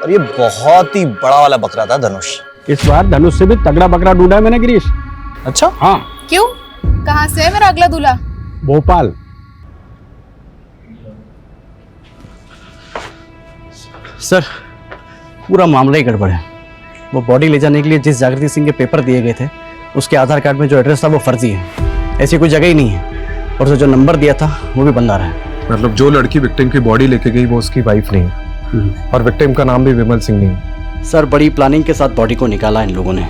और ये बहुत ही बड़ा वाला बकरा था धनुष। इस बार धनुष से भी तगड़ा बकरा ढूंढा है मैंने गिरीश। अच्छा? हाँ। क्यों? कहाँ से है मेरा अगला दूल्हा? भोपाल। सर पूरा मामला ही गड़बड़ है। वो बॉडी ले जाने के लिए जिस जागृति सिंह के पेपर दिए गए थे, उसके आधार कार्ड में जो एड्रेस था वो फर्जी है। ऐसी कोई जगह ही नहीं है। और जो नंबर दिया था वो भी बंद आ रहा है। मतलब जो लड़की विक्टिम की बॉडी लेके गई वो उसकी वाइफ नहीं है और विक्टिम का नाम भी विमल सिंह नहीं है। सर बड़ी प्लानिंग के साथ बॉडी को निकाला इन लोगों ने।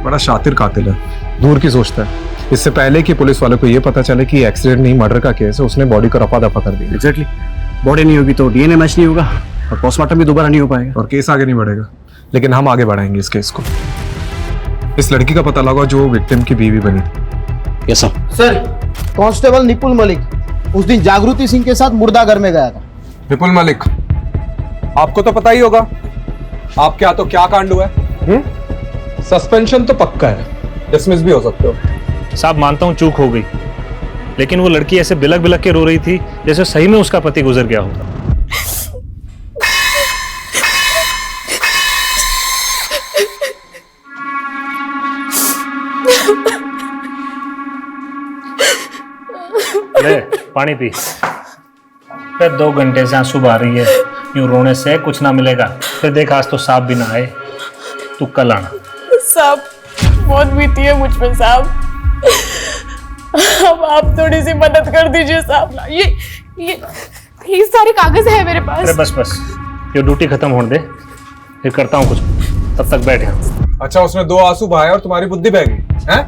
बड़ा शातिर कातिल है, दूर की सोचता है। इससे पहले कि पुलिस वालों को ये पता चले कि एक्सीडेंट नहीं मर्डर का केस है, उसने बॉडी को रफा दफा कर दिया। एग्जैक्टली। बॉडी नहीं होगी तो डीएनए मैच नहीं होगा और पोस्टमार्टम भी दोबारा नहीं हो पाएगा और केस आगे नहीं बढ़ेगा। लेकिन हम आगे बढ़ाएंगे इस केस को। इस लड़की का पता लगा जो विक्टिम की बीवी बनी। Yes sir. Sir constable nipple Malik उस दिन जागृति सिंह के साथ मुर्दाघर में गया था। विपुल मलिक, आपको तो पता ही होगा आपके हाथों क्या कांड हुआ है। सस्पेंशन तो पक्का है, डिसमिस भी हो सकते हो। साहब मानता हूँ चूक हो गई, लेकिन वो लड़की ऐसे बिलक बिलक के रो रही थी जैसे सही में उसका पति गुजर गया होगा। ले पानी पी। फिर 2 घंटे से आंसू बहा रही है, यूं रोने से कुछ ना मिलेगा। फिर देख आज तो सांप भी ना आए, तू कल आना। साहब बहुत बीती है मुझ पे साहब, अब आप थोड़ी सी मदद कर दीजिए साहब। ये सारे कागज है मेरे पास। अरे बस बस, ये ड्यूटी खत्म होने दे, फिर करता हूँ कुछ, तब तक बैठ यहाँ। अच्छा, उसने 2 आंसू बहाए और तुम्हारी बुद्धि बह गई हैं?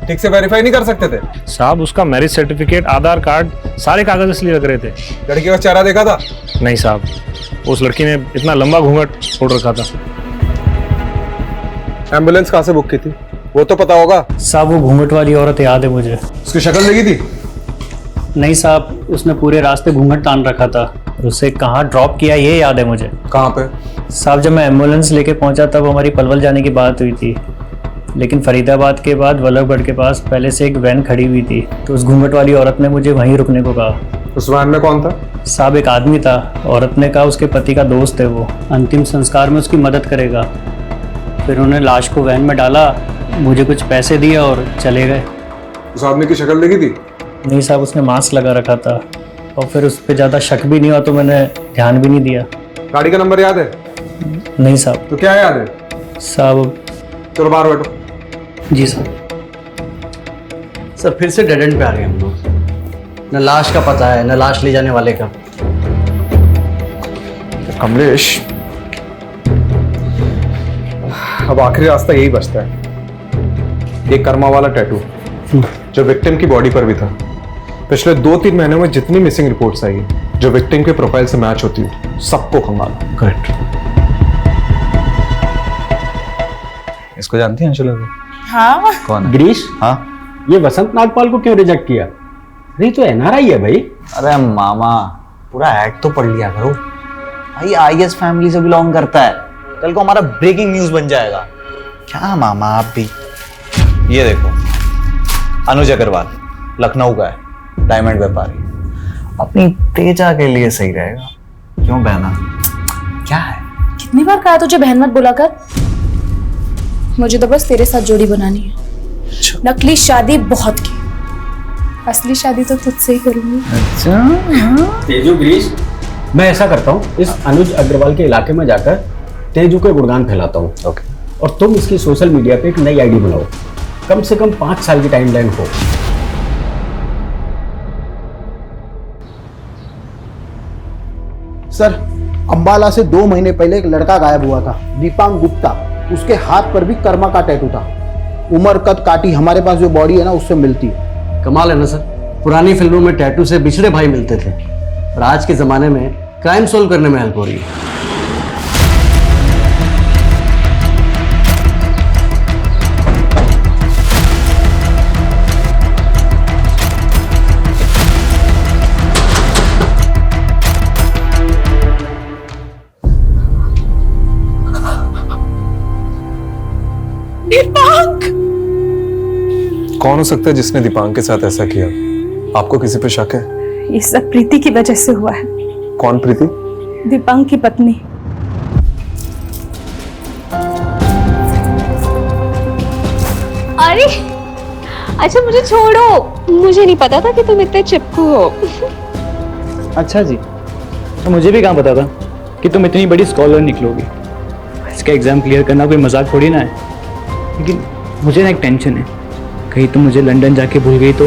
ठीक से वेरीफाई नहीं कर सकते थे? साहब उसका मैरिज सर्टिफिकेट, आधार कार्ड, सारे कागज इसलिए लग रहे थे। लड़की का चेहरा देखा था? नहीं साहब, उस लड़की ने इतना लंबा घूंघट छोड़ रखा था। एम्बुलेंस कहाँ से बुक की थी वो तो पता होगा? साहब वो घूंघट वाली औरत याद है मुझे। उसकी शक्ल देखी थी? नहीं साहब, उसने पूरे रास्ते घूंघट तान रखा था और उसे कहाँ ड्रॉप किया ये याद है मुझे। कहाँ पे? साहब जब मैं एम्बुलेंस लेके पहुंचा तब हमारी पलवल जाने की बात हुई थी। लेकिन फरीदाबाद के बाद वल्लभगढ़ के पास पहले से एक वैन खड़ी हुई थी, तो उस घूंघट वाली औरत ने मुझे वहीं रुकने को कहा। उस वैन में कौन था? साहब एक आदमी था, औरत ने कहा उसके पति का दोस्त है, वो अंतिम संस्कार में उसकी मदद करेगा। फिर उन्होंने लाश को वैन में डाला, मुझे कुछ पैसे दिए और चले गए। उस आदमी की शक्ल देखी थी? नहीं साहब, उसने मास्क लगा रखा था और फिर उस पर ज़्यादा शक भी नहीं हुआ तो मैंने ध्यान भी नहीं दिया। गाड़ी का नंबर याद है? नहीं साहब। तो क्या याद है? साहब चलो बाहर बैठो। जी सर। सर फिर से डेड एंड पे आ रहे हैं हम लोग। न लाश का पता है, न लाश ले जाने वाले का। कमलेश, अब आखिरी रास्ता यही बचता है, एक कर्मा वाला टैटू जो विक्टिम की बॉडी पर भी था। पिछले 2-3 महीनों में जितनी मिसिंग रिपोर्ट्स आई है जो विक्टिम के प्रोफाइल से मैच होती है, सबको खंगालो। करेक्ट। इसको जानती हैं अंशुला को? हाँ। कौन? गिरीश। हाँ। ये वसंत नागपाल को क्यों रिजेक्ट किया? नहीं तो एनआरआई है भाई। अरे मामा, पूरा ऐड तो पढ़ लिया करो भाई। आईएस फैमिली से बिलोंग करता है, कल को हमारा ब्रेकिंग न्यूज बन जाएगा। क्या मामा आप भी। ये देखो, अनुज अग्रवाल, लखनऊ का है, डायमंड व्यापारी। अपनी तेजा के लिए सही रहेगा। क्यों बहना? क्या है? कितनी बार कहा तुझे बहन मत बुला कर। मुझे तो बस तेरे साथ जोड़ी बनानी है। नकली शादी बहुत की, असली शादी तो तुझसे ही करूंगी। अच्छा तेजू गिरीश, मैं ऐसा करता हूँ, इस अनुज अग्रवाल के इलाके में जाकर तेजू के गुणगान फैलाता हूँ। ओके। और तुम इसकी सोशल मीडिया पे एक नई आईडी बनाओ, कम से कम 5 साल की टाइमलाइन हो। सर, अंबाला से 2 महीने पहले एक लड़का गायब हुआ था, दीपांग गुप्ता। उसके हाथ पर भी कर्मा का टैटू था। उम्र कद काटी हमारे पास जो बॉडी है ना उससे मिलती है। कमाल है ना सर, पुरानी फिल्मों में टैटू से बिछड़े भाई मिलते थे और आज के जमाने में क्राइम सोल्व करने में हेल्प हो रही है। दीपांक! कौन हो सकता है जिसने दीपांक के साथ ऐसा किया? आपको किसी पे शक है? ये सब प्रीति की वजह से हुआ है। कौन प्रीति? दीपांक की पत्नी। अरे अच्छा मुझे छोड़ो, मुझे नहीं पता था कि तुम इतने चिपकू हो। अच्छा जी, तो मुझे भी कहाँ पता था कि तुम इतनी बड़ी स्कॉलर निकलोगी। इसका एग्जाम क्लियर करना कोई मजाक थोड़ी ना है। लेकिन मुझे ना एक टेंशन है, कहीं तुम मुझे लंदन जाके भूल गई तो?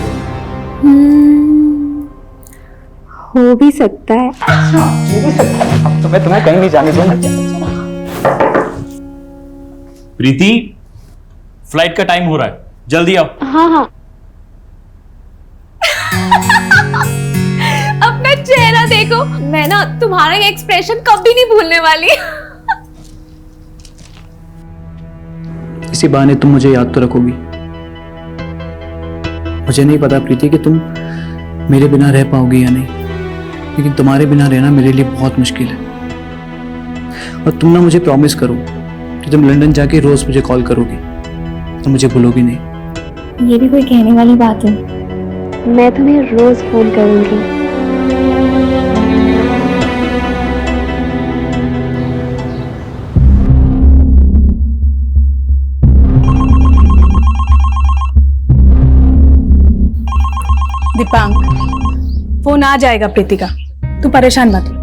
हो भी सकता है। अब तो मैं तुम्हें कहीं नहीं जाने दूंगा। प्रीति, फ्लाइट का टाइम हो रहा है, जल्दी आओ। हाँ हाँ। अपना चेहरा देखो, मैं ना तुम्हारा ये एक्सप्रेशन कभी नहीं भूलने वाली। इसी बहाने तुम मुझे याद तो रखोगी। मुझे नहीं पता प्रीति कि तुम मेरे बिना रह पाओगी या नहीं, लेकिन तुम्हारे बिना रहना मेरे लिए बहुत मुश्किल है। और तुम ना मुझे प्रॉमिस करो कि तुम लंदन जाके रोज मुझे कॉल करोगी, तो मुझे भूलोगी नहीं। ये भी कोई कहने वाली बात है? मैं तुम्हें रोज फोन करूंगी। दीपांक, फोन आ जाएगा प्रीति का, तू परेशान मत हो।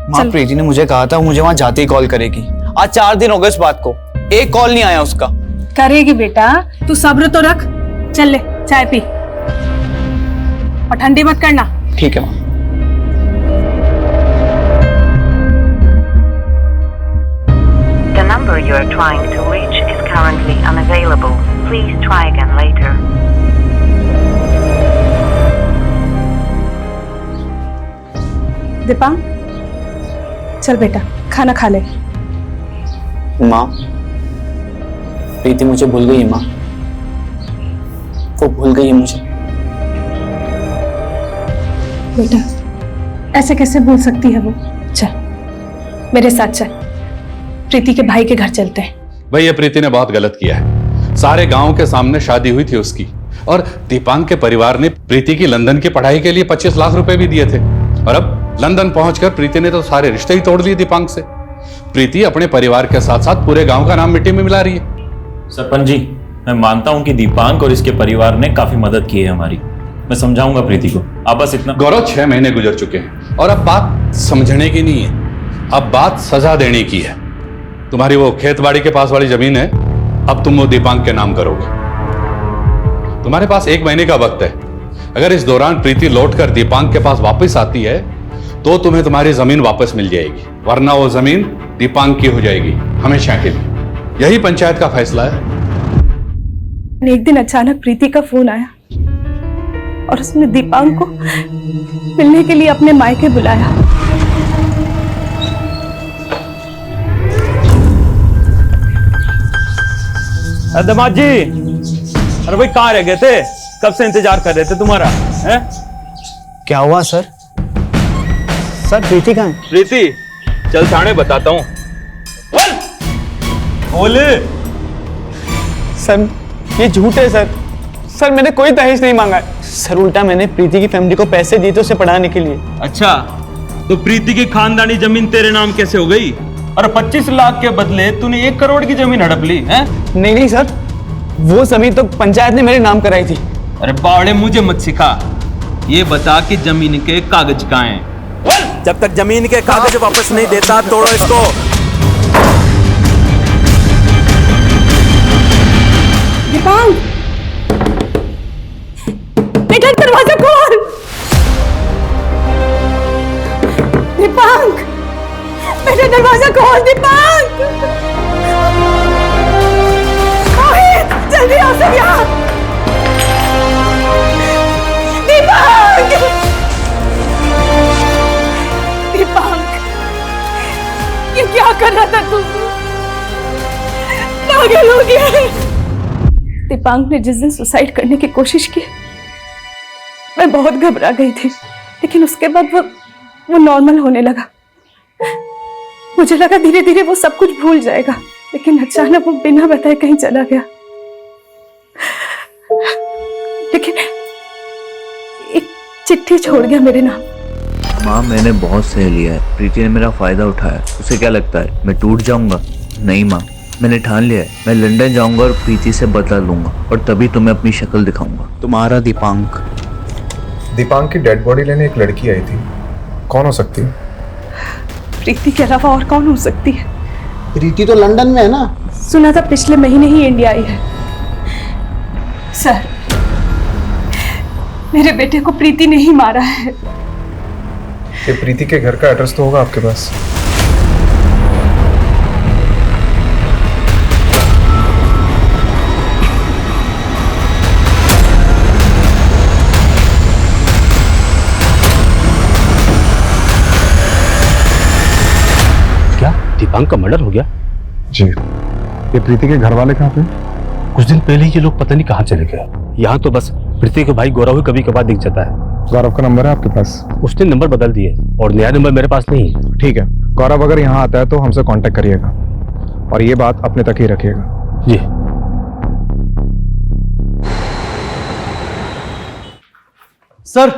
माँ, प्रीति ने मुझे कहा था मुझे वहां जाते ही कॉल करेगी। आज 4 दिन हो गए इस बात को, एक कॉल नहीं आया उसका। करेगी बेटा, तू सब्र तो रख। चल ले चाय पी और ठंडी मत करना। ठीक है माँ। The number you are trying to reach is currently unavailable. Please try again later. Deepank, चल बेटा खाना खा ले। माँ, प्रीति मुझे भूल गई है माँ, वो भूल गई है मुझे। बेटा ऐसे कैसे भूल सकती है वो? चल मेरे साथ चल, प्रीति के भाई के घर चलते हैं। भैया प्रीति ने बहुत गलत किया है। सारे गांव के सामने शादी हुई थी उसकी, और दीपांक के परिवार ने प्रीति की लंदन की पढ़ाई के लिए 25 लाख रुपए भी दिए थे। और अब लंदन पहुंचकर प्रीति ने तो सारे रिश्ते ही तोड़ लिए दीपांक से। प्रीति अपने परिवार के साथ साथ पूरे गांव का नाम मिट्टी में मिला रही है। सरपंच जी, मैं मानता हूं कि दीपांक और इसके परिवार ने काफी मदद की है हमारी। मैं समझाऊंगा प्रीति को, आप बस इतना। गौरव, 6 महीने गुजर चुके हैं और अब बात समझने की नहीं है, अब बात सजा देने की है। तुम्हारी वो खेतबाड़ी के पास वाली जमीन है, अब तुम वो दीपांक के नाम करोगे। तुम्हारे पास 1 महीने का वक्त है। अगर इस दौरान प्रीति लौटकर दीपांक के पास वापस आती है तो तुम्हें तुम्हारी जमीन वापस मिल जाएगी, वरना वो जमीन दीपांक की हो जाएगी हमेशा के लिए। यही पंचायत का फैसला है। एक दिन अचानक प्रीति का फोन आया और उसने दीपांक को मिलने के लिए अपने मायके बुलाया। दामाद जी, अरे भाई कहाँ रह गए थे? कब से इंतजार कर रहे थे तुम्हारा, हैं? क्या हुआ सर? सर प्रीति कहाँ है? प्रीति, चल थाने बताता हूँ। बोले सर, ये झूठ है सर। सर मैंने कोई दहेज नहीं मांगा है सर, उल्टा मैंने प्रीति की फैमिली को पैसे दिए थे उसे पढ़ाने के लिए। अच्छा, तो प्रीति की खानदानी जमीन तेरे नाम कैसे हो गई? और 25 लाख के बदले तूने 1 करोड़ की जमीन हड़प ली है? नहीं सर, वो जमीन तो पंचायत ने मेरे नाम कराई थी। अरे बावड़े, मुझे मत सिखा। ये बता कि जमीन के कागज कहाँ हैं? जब तक जमीन के कागज वापस नहीं देता तोड़ो इसको। दीपांक, बेटा दरवाजा खोल। दीपांक, बेटा दरवाजा खोल। दीपांक, जल्दी आओ सब यहाँ। दीपांक, दीपांक, ये क्या कर रहा था तू? पागल हो गया है। दीपांक ने जिस दिन सुसाइड करने की कोशिश की, मैं बहुत घबरा गई थी, लेकिन उसके बाद वो नॉर्मल होने लगा। मुझे लगा धीरे धीरे वो सब कुछ भूल जाएगा, लेकिन अचानक वो बिना बताए कहीं चला गया। लेकिन एक चिट्ठी छोड़ गया मेरे नाम। माँ, मैंने बहुत सह लिया है। प्रीति ने मेरा फायदा उठाया। उसे क्या लगता है मैं टूट जाऊंगा? नहीं माँ, मैंने ठान लिया है। मैं लंदन जाऊंगा और प्रीति से बदला लूंगा, और तभी तुम्हें अपनी शक्ल दिखाऊंगा। तुम्हारा दीपांक। दीपांक की डेड बॉडी लेने एक लड़की आई थी, कौन हो सकती है? प्रीति के अलावा और कौन हो सकती है? प्रीति तो लंदन में है ना। सुना था पिछले महीने ही इंडिया आई है। सर, मेरे बेटे को प्रीति ने ही मारा है। ये प्रीति के घर का एड्रेस तो होगा आपके पास? क्या दीपांक का मर्डर हो गया? जी। ये प्रीति के घर वाले कहाँ पे? कुछ दिन पहले ही ये लोग पता नहीं कहाँ चले गए। यहाँ तो बस प्रीति के भाई गौरव ही कभी कभार दिख जाता है। गौरव का नंबर है आपके पास? उसने नंबर बदल दिए और नया नंबर मेरे पास नहीं है। ठीक है, गौरव अगर यहाँ आता है तो हमसे कांटेक्ट करिएगा, और ये बात अपने तक ही रखिएगा। जी। सर,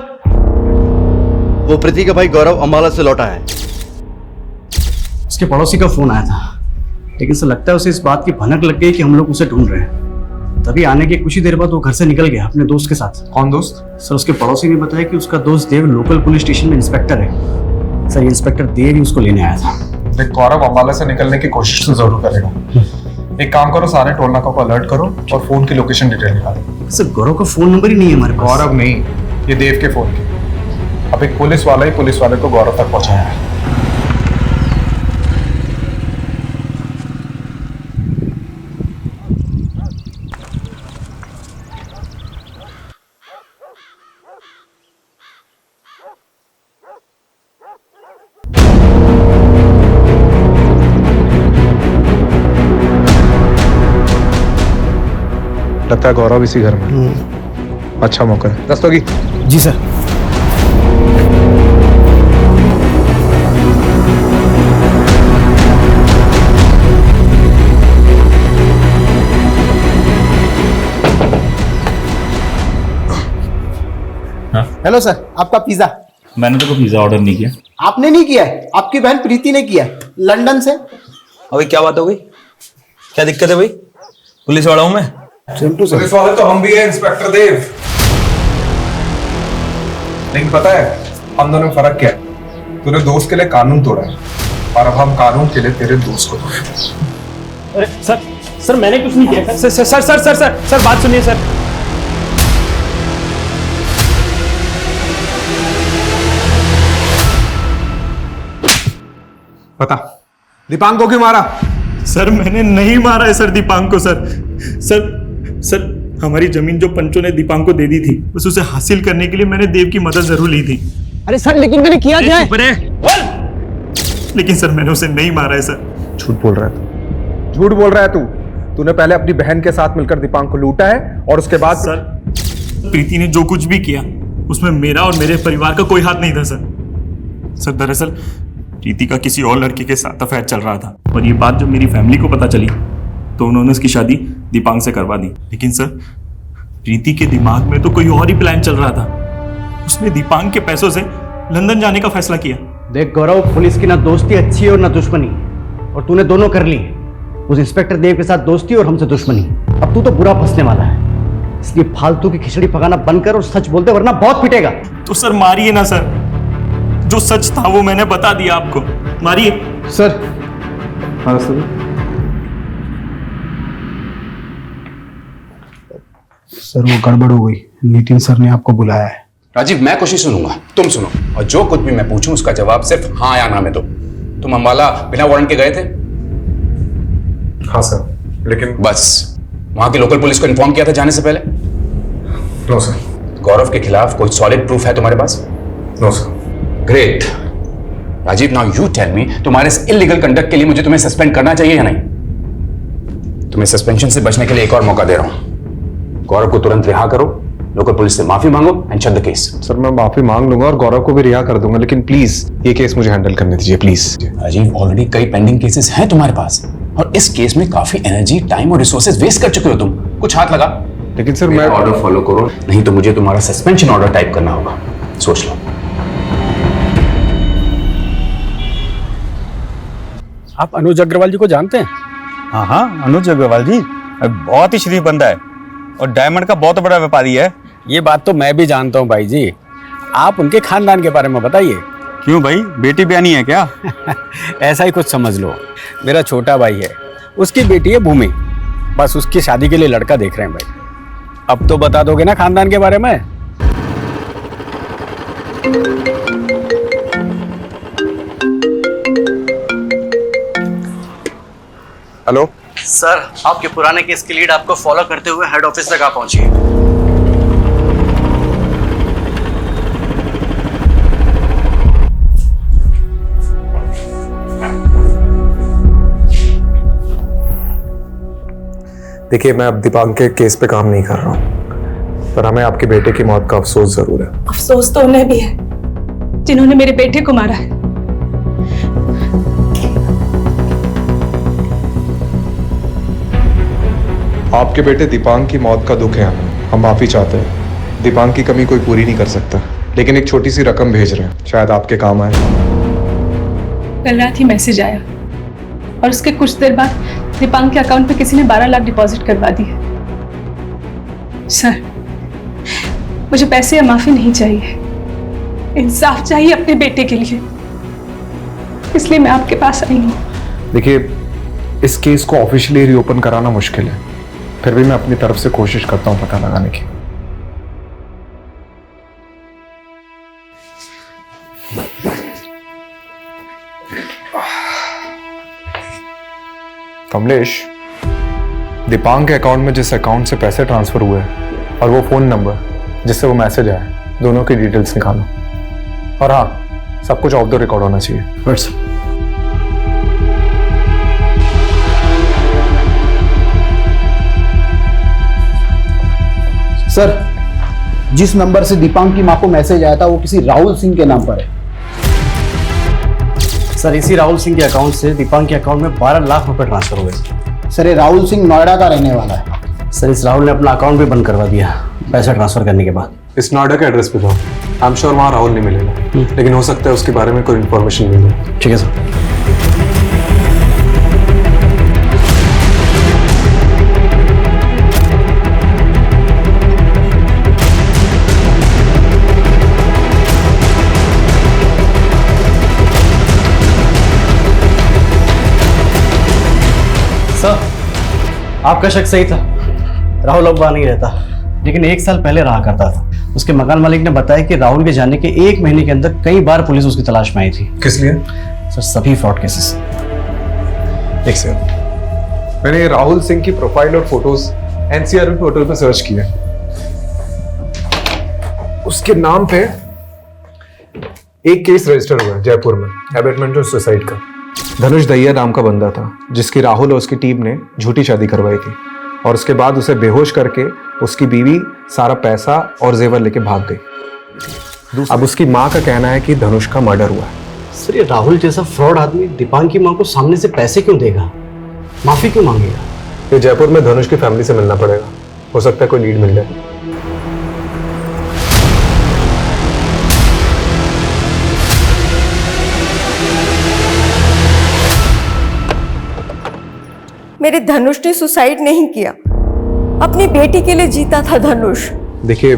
वो प्रीति का भाई गौरव अम्बाला से लौटा है। उसके पड़ोसी का फोन आया था, लेकिन सर लगता है उसे इस बात की भनक लग गई कि हम लोग उसे ढूंढ रहे हैं। तभी आने के कुछ ही देर बाद वो घर से निकल गया अपने दोस्त के साथ। कौन दोस्त? सर, उसके पड़ोसी ने बताया कि उसका दोस्त देव लोकल पुलिस स्टेशन में इंस्पेक्टर है। सर, इंस्पेक्टर देव ही उसको लेने आया था। देख, गौरव अम्बाला से निकलने की कोशिश तो जरूर करेगा। एक काम करो, सारे टोल नाकों को अलर्ट करो और फोन की लोकेशन डिटेल निकालो। सर, गौरव का फोन नंबर ही नहीं है हमारे पास। गौरव नहीं, ये देव के फोन की। अब एक पुलिस वाला ही पुलिस वाले को गौरव तक पहुंचाया है। लगता है गौरव इसी घर में। अच्छा मौका है। रस्तोगी। जी सर। हेलो सर, आपका पिज्जा। मैंने तो कोई पिज्जा ऑर्डर नहीं किया। आपने नहीं किया है, आपकी बहन प्रीति ने किया है, लंदन से। अभी क्या बात हो गई? क्या दिक्कत है भाई? पुलिस वाला हूं मैं। चिंटू सर। पुलिस वाले तो हम भी हैं इंस्पेक्टर देव। लेकिन पता है हम दोनों में फर्क क्या है? तूने दोस्त के लिए कानून तोड़ा है और अब हम कानून के लिए तेरे दोस्त को तोड़े। अरे सर मैंने कुछ नहीं किया। सर बात सुनिए सर। बता, दीपांक को क्यों मारा? सर मैंने नहीं मारा है सर दीपांक को। सर हमारी जमीन जो पंचों ने दीपांक को दे दी थी, बस उसे हासिल करने के लिए मैंने देव की मदद जरूर ली थी। अरे सर लेकिन मैंने किया क्या है? लेकिन सर मैंने उसे नहीं मारा है सर। झूठ बोल रहा है तू, झूठ बोल रहा है तू। तूने पहले अपनी बहन के साथ मिलकर दीपांक को लूटा है और उसके बाद सर प्रीति ने जो कुछ भी किया उसमें मेरा और मेरे परिवार का कोई हाथ नहीं था सर। दरअसल प्रीति का किसी और लड़के के साथ अफेयर चल रहा था और ये बात जब मेरी फैमिली को पता चली तो उन्होंने उसकी शादी दीपांक से करवा दी। लेकिन सर प्रीति के दिमाग में तो कोई और ही प्लान चल रहा था। उसने दीपांक के पैसों से लंदन जाने का फैसला किया। देख गौरव, पुलिस की ना दोस्ती अच्छी है और ना दुश्मनी, और तूने दोनों कर ली। उस इंस्पेक्टर देव के साथ दोस्ती और हमसे दुश्मनी। अब तू तो बुरा फंसने वाला है, इसलिए फालतू की खिचड़ी पकाना बंद कर और सच बोलते, वरना बहुत पिटेगा। तो सर मारिए ना सर, जो सच था वो मैंने बता दिया आपको, मारिए सर। हाँ सर वो गड़बड़ हो गई, नितिन सर ने आपको बुलाया है। राजीव, मैं कुछ ही सुनूंगा, तुम सुनो, और जो कुछ भी मैं पूछूं उसका जवाब सिर्फ हाँ या ना में दो। तुम अम्बाला बिना वारंट के गए थे? हाँ सर, लेकिन बस वहां की लोकल पुलिस को इन्फॉर्म किया था जाने से पहले? No sir. गौरव के खिलाफ कोई सॉलिड प्रूफ है तुम्हारे पास? No sir. Great. Rajiv, now you tell me, तुम्हारे इस इलीगल कंडक्ट के लिए मुझे तुम्हें सस्पेंड करना चाहिए या नहीं? तुम्हें सस्पेंशन से बचने के लिए एक और मौका दे रहा हूं। गौरव को तुरंत रिहा करो, लोकल पुलिस से माफी मांगो and shut the case. Sir मैं माफी मांग लूंगा और गौरव को भी रिहा कर दूंगा, लेकिन प्लीज ये केस मुझे हैंडल करने दीजिए प्लीज। राजीव, ऑलरेडी कई पेंडिंग केसेस हैं तुम्हारे पास और इस केस में काफी एनर्जी, टाइम और रिसोर्सेज वेस्ट कर चुके हो तुम। कुछ हाथ लगा। लेकिन सर मैं ऑर्डर फॉलो करो, नहीं तो मुझे तुम्हारा सस्पेंशन ऑर्डर टाइप करना होगा। सोच लो। आप अनुज अग्रवाल जी को जानते हैं? हाँ, अनुज अग्रवाल जी बहुत ही शरीफ बंदा है और डायमंड का बहुत बड़ा व्यापारी है। ये बात तो मैं भी जानता हूँ भाई जी। आप उनके खानदान के बारे में बताइए। क्यों भाई, बेटी बयानी है क्या? ऐसा ही कुछ समझ लो। मेरा छोटा भाई है, उसकी बेटी है भूमि, बस उसकी शादी के लिए लड़का देख रहे हैं भाई। अब तो बता दोगे ना खानदान के बारे में? हेलो सर, आपके पुराने केस की लीड आपको फॉलो करते हुए हेड ऑफिस तक आप पहुंचिए। देखिए, मैं अब दीपांक के केस पे काम नहीं कर रहा हूँ, पर हमें आपके बेटे की मौत का अफसोस जरूर है। अफसोस तो उन्हें भी है जिन्होंने मेरे बेटे को मारा है। आपके बेटे दीपांक की मौत का दुख है हमें, हम माफी चाहते हैं। दीपांक की कमी कोई पूरी नहीं कर सकता, लेकिन एक छोटी सी रकम भेज रहे हैं, शायद आपके काम आए। कल रात ही मैसेज आया और उसके कुछ देर बाद दीपांक के अकाउंट पे किसी ने 12 लाख डिपॉजिट करवा दिए। सर, मुझे पैसे या माफी नहीं चाहिए, इंसाफ चाहिए अपने बेटे के लिए, इसलिए मैं आपके पास आई हूँ। देखिए, इस केस को ऑफिशियली रीओपन कराना मुश्किल है, फिर भी मैं अपनी तरफ से कोशिश करता हूं पता लगाने की। कमलेश, दीपांक के अकाउंट में जिस अकाउंट से पैसे ट्रांसफर हुए और वो फोन नंबर जिससे वो मैसेज आया, दोनों की डिटेल्स निकालो। और हाँ, सब कुछ ऑफ द रिकॉर्ड होना चाहिए। बस सर, जिस नंबर से दीपांक की मां को मैसेज आया था वो किसी राहुल सिंह के नाम पर है। सर, इसी राहुल सिंह के अकाउंट से दीपांक के अकाउंट में 12 लाख रुपए ट्रांसफर हुए। सर, ये राहुल सिंह नोएडा का रहने वाला है। सर, इस राहुल ने अपना अकाउंट भी बंद करवा दिया पैसा ट्रांसफर करने के बाद। इस नोएडा के एड्रेस पे जाओ। आई एम श्योर वहाँ राहुल नहीं मिलेगा, लेकिन हो सकता है उसके बारे में कोई इन्फॉर्मेशन मिल जाए। ठीक है सर। सर, आपका शक सही था। राहुल अब वहां नहीं रहता, लेकिन 1 साल पहले रहा करता था। उसके मकान मालिक ने बताया कि राहुल के जाने के 1 महीने के अंदर कई बार पुलिस उसकी तलाश में आई थी। किस लिए? सर, सभी फ्रॉड केसेस। एक सेकंड, मैंने राहुल सिंह की प्रोफाइल और फोटोज एनसीआरबी पोर्टल पर सर्च किया। उसके नाम पे एक केस रजिस्टर हुआ है जयपुर में, एबेटमेंट और सुसाइड का। धनुष दहिया नाम का बंदा था, जिसकी राहुल और उसकी टीम ने झूठी शादी करवाई थी, और उसके बाद उसे बेहोश करके उसकी बीवी सारा पैसा और जेवर लेके भाग गई। अब उसकी माँ का कहना है कि धनुष का मर्डर हुआ है। सर, ये राहुल जैसा फ्रॉड आदमी दीपांग की माँ को सामने से पैसे क्यों देगा, माफी क्यों मांगेगा? ये जयपुर में धनुष की फैमिली से मिलना पड़ेगा, हो सकता है कोई लीड मिल जाए। मेरे धनुष ने सुसाइड नहीं किया, अपनी बेटी के लिए जीता था धनुष। देखिए,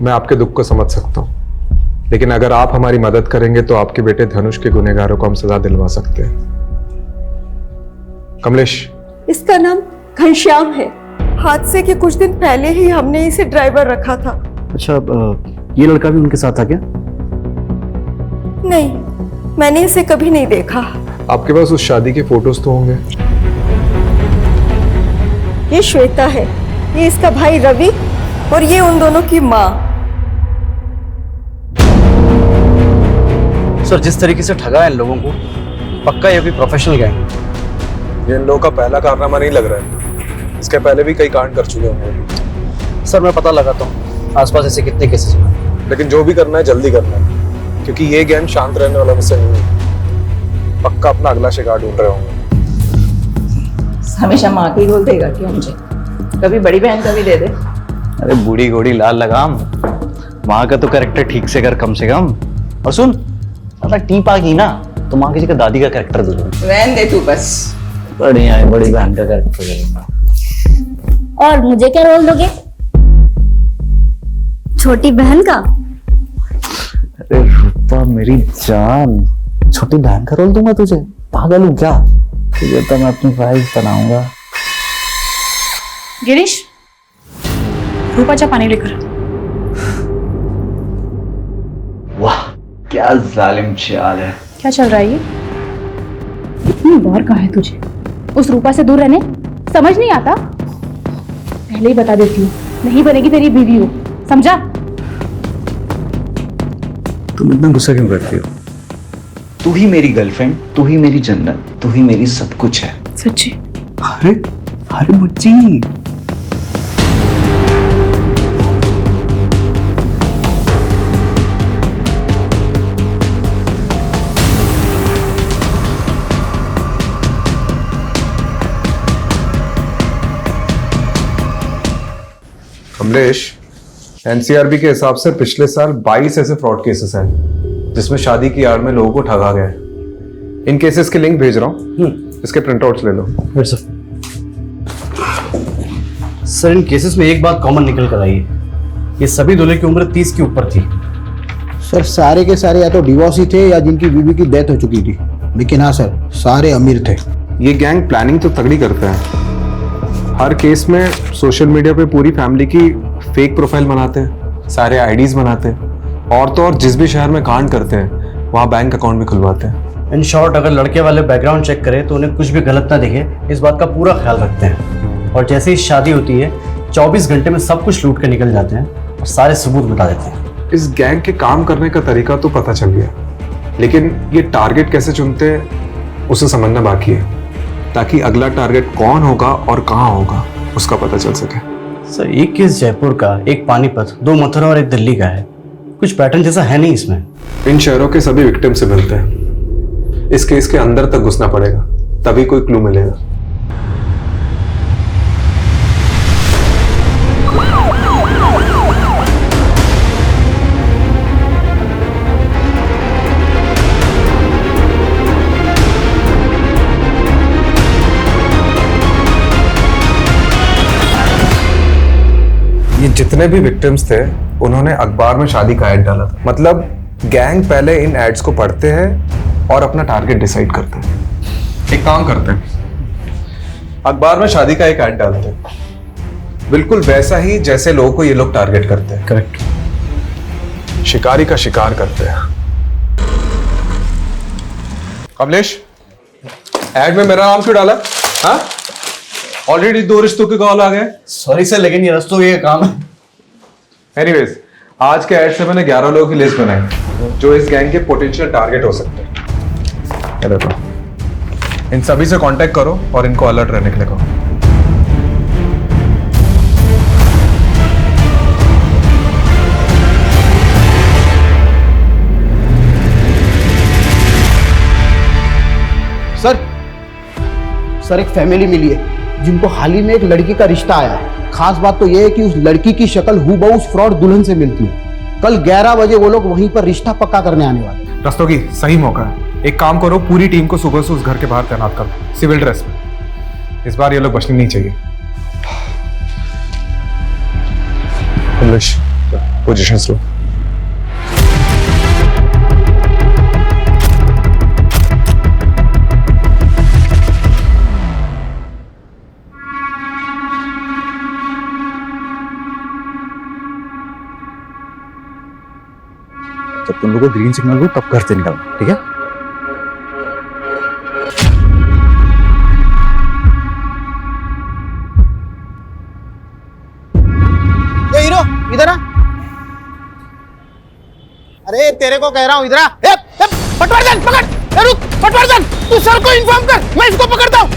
मैं आपके दुख को समझ सकता हूँ, लेकिन अगर आप हमारी मदद करेंगे तो आपके बेटे धनुष के गुनहगारों को हम सजा दिलवा सकते हैं। कमलेश, इसका नाम घनश्याम है। हादसे के कुछ दिन पहले ही हमने इसे ड्राइवर रखा था। अच्छा, ये लड़का भी उनके साथ था क्या? नहीं, मैंने इसे कभी नहीं देखा। आपके पास उस शादी के फोटोज तो होंगे? ये श्वेता है, ये इसका भाई रवि, और ये उन दोनों की माँ। सर, जिस तरीके से ठगा है इन लोगों को, पक्का ये भी प्रोफेशनल गैंग। ये इन लोगों का पहला कारनामा नहीं लग रहा है, इसके पहले भी कई कांड कर चुके होंगे। सर, मैं पता लगाता हूँ आसपास ऐसे कितने केसेस हैं, लेकिन जो भी करना है जल्दी करना है, क्योंकि ये गैंग शांत रहने वाला मुझसे नहीं है। पक्का अपना अगला शिकार ढूंढ रहे होंगे। हमेशा माँ की गोल देगा क्यों मुझे? कभी बड़ी बहन का भी दे दे। अरे बूढ़ी घोड़ी लाल लगाम, माँ का तो कैरेक्टर ठीक से कर कम से कम। और सुन, अगर टीप आ गई ना तो माँ की जगह दादी का कैरेक्टर दे दो। रहने दे तू बस। बढ़िया है, बड़ी बहन का कैरेक्टर करूंगा। और मुझे क्या रोल दोगे? छोटी बहन का? अरे रूपा मेरी जान, छोटी बहन का रोल दूंगा तुझे? पागल हूँ क्या? तुझे तो मैं अपनी वाइफ बनाऊंगा। गिरीश, रूपा जा पानी लेकर। वाह, क्या जालिम चाल है। क्या चल रहा है ये? इतनी बार कहा है तुझे उस रूपा से दूर रहने, समझ नहीं आता? पहले ही बता देती हूँ, नहीं बनेगी तेरी बीवी हो, समझा? तुम इतना गुस्सा क्यों करती हो? तू ही मेरी गर्लफ्रेंड, तू ही मेरी जन्नत, तू ही मेरी सब कुछ है। सच्ची? अरे अरे मुच्ची, कमलेश, एनसीआरबी के हिसाब से पिछले साल 22 ऐसे फ्रॉड केसेस हैं जिसमें शादी की आड़ में लोगों को ठगा गया है। इन केसेस के लिंक भेज रहा हूँ, इसके प्रिंटआउट्स ले लो। सर, इन केसेस में एक बात कॉमन निकल कर आई है, ये सभी दूल्हे की उम्र 30 के ऊपर थी। सर, सारे के सारे या तो डिवोर्स ही थे या जिनकी बीवी की डेथ हो चुकी थी, लेकिन हाँ सर, सारे अमीर थे। ये गैंग प्लानिंग तो तगड़ी करता है। हर केस में सोशल मीडिया पे पूरी फैमिली की फेक प्रोफाइल बनाते हैं, सारे आईडीज बनाते हैं, और तो और जिस भी शहर में कांड करते हैं वहाँ बैंक अकाउंट भी खुलवाते हैं। इन शॉर्ट, अगर लड़के वाले बैकग्राउंड चेक करें तो उन्हें कुछ भी गलत ना दिखे, इस बात का पूरा ख्याल रखते हैं। और जैसे ही शादी होती है 24 घंटे में सब कुछ लूट के निकल जाते हैं और सारे सबूत मिटा देते हैं। इस गैंग के काम करने का तरीका तो पता चल गया, लेकिन ये टारगेट कैसे चुनते हैं उसे समझना बाकी है, ताकि अगला टारगेट कौन होगा और कहाँ होगा उसका पता चल सके। सर, एक केस जयपुर का, एक पानीपत, 2 मथुरा और एक दिल्ली का है। कुछ पैटर्न जैसा है नहीं इसमें। इन शहरों के सभी विक्टिम से मिलते हैं। इस केस के अंदर तक घुसना पड़ेगा, तभी कोई क्लू मिलेगा। जितने भी विक्टिम्स थे उन्होंने अखबार में शादी का ऐड डाला था। मतलब गैंग पहले इन एड्स को पढ़ते हैं और अपना टारगेट डिसाइड करते हैं। एक काम करते हैं, अखबार में शादी का एक ऐड डालते हैं, बिल्कुल वैसा ही जैसे लोगों को ये लोग टारगेट करते हैं। करेक्ट। शिकारी का शिकार करते हैं। कमलेश, ऐड में मेरा नाम क्यों डाला? हाँ, ऑलरेडी 2 रिश्तों के कॉल आ गए। सॉरी सर, लेकिन ये रस्तों ये काम है। एनीवेज, आज के ऐड से मैंने 11 लोगों की लिस्ट बनाई जो इस गैंग के पोटेंशियल टारगेट हो सकते हैं। ये देखो, इन सभी से कांटेक्ट करो और इनको अलर्ट रहने के लिए कहो। सर एक फैमिली मिली है जिनको हाल ही में एक लड़की का रिश्ता आया है। खास बात तो यह है कि उस लड़की की शक्ल हूबहू उस फ्रॉड दुल्हन से मिलती है। कल 11 बजे वो लोग वहीं पर रिश्ता पक्का करने आने वाले हैं। रस्तोगी, सही मौका है। एक काम करो, पूरी टीम को सुबह से उस घर के बाहर तैनात कर दो, सिविल ड्रेस में। इस बार ये लोग बचने नहीं चाहिए। पोजीशंस लो। जब तुम लोगों को ग्रीन सिग्नल हो तब घर से निकलना, ठीक है? ये हीरो इधर आ। अरे तेरे को कह रहा हूं इधर आ। पटवर्धन पकड़, रुक पटवर्धन, तू सर को इन्फॉर्म कर, मैं इसको पकड़ता हूं।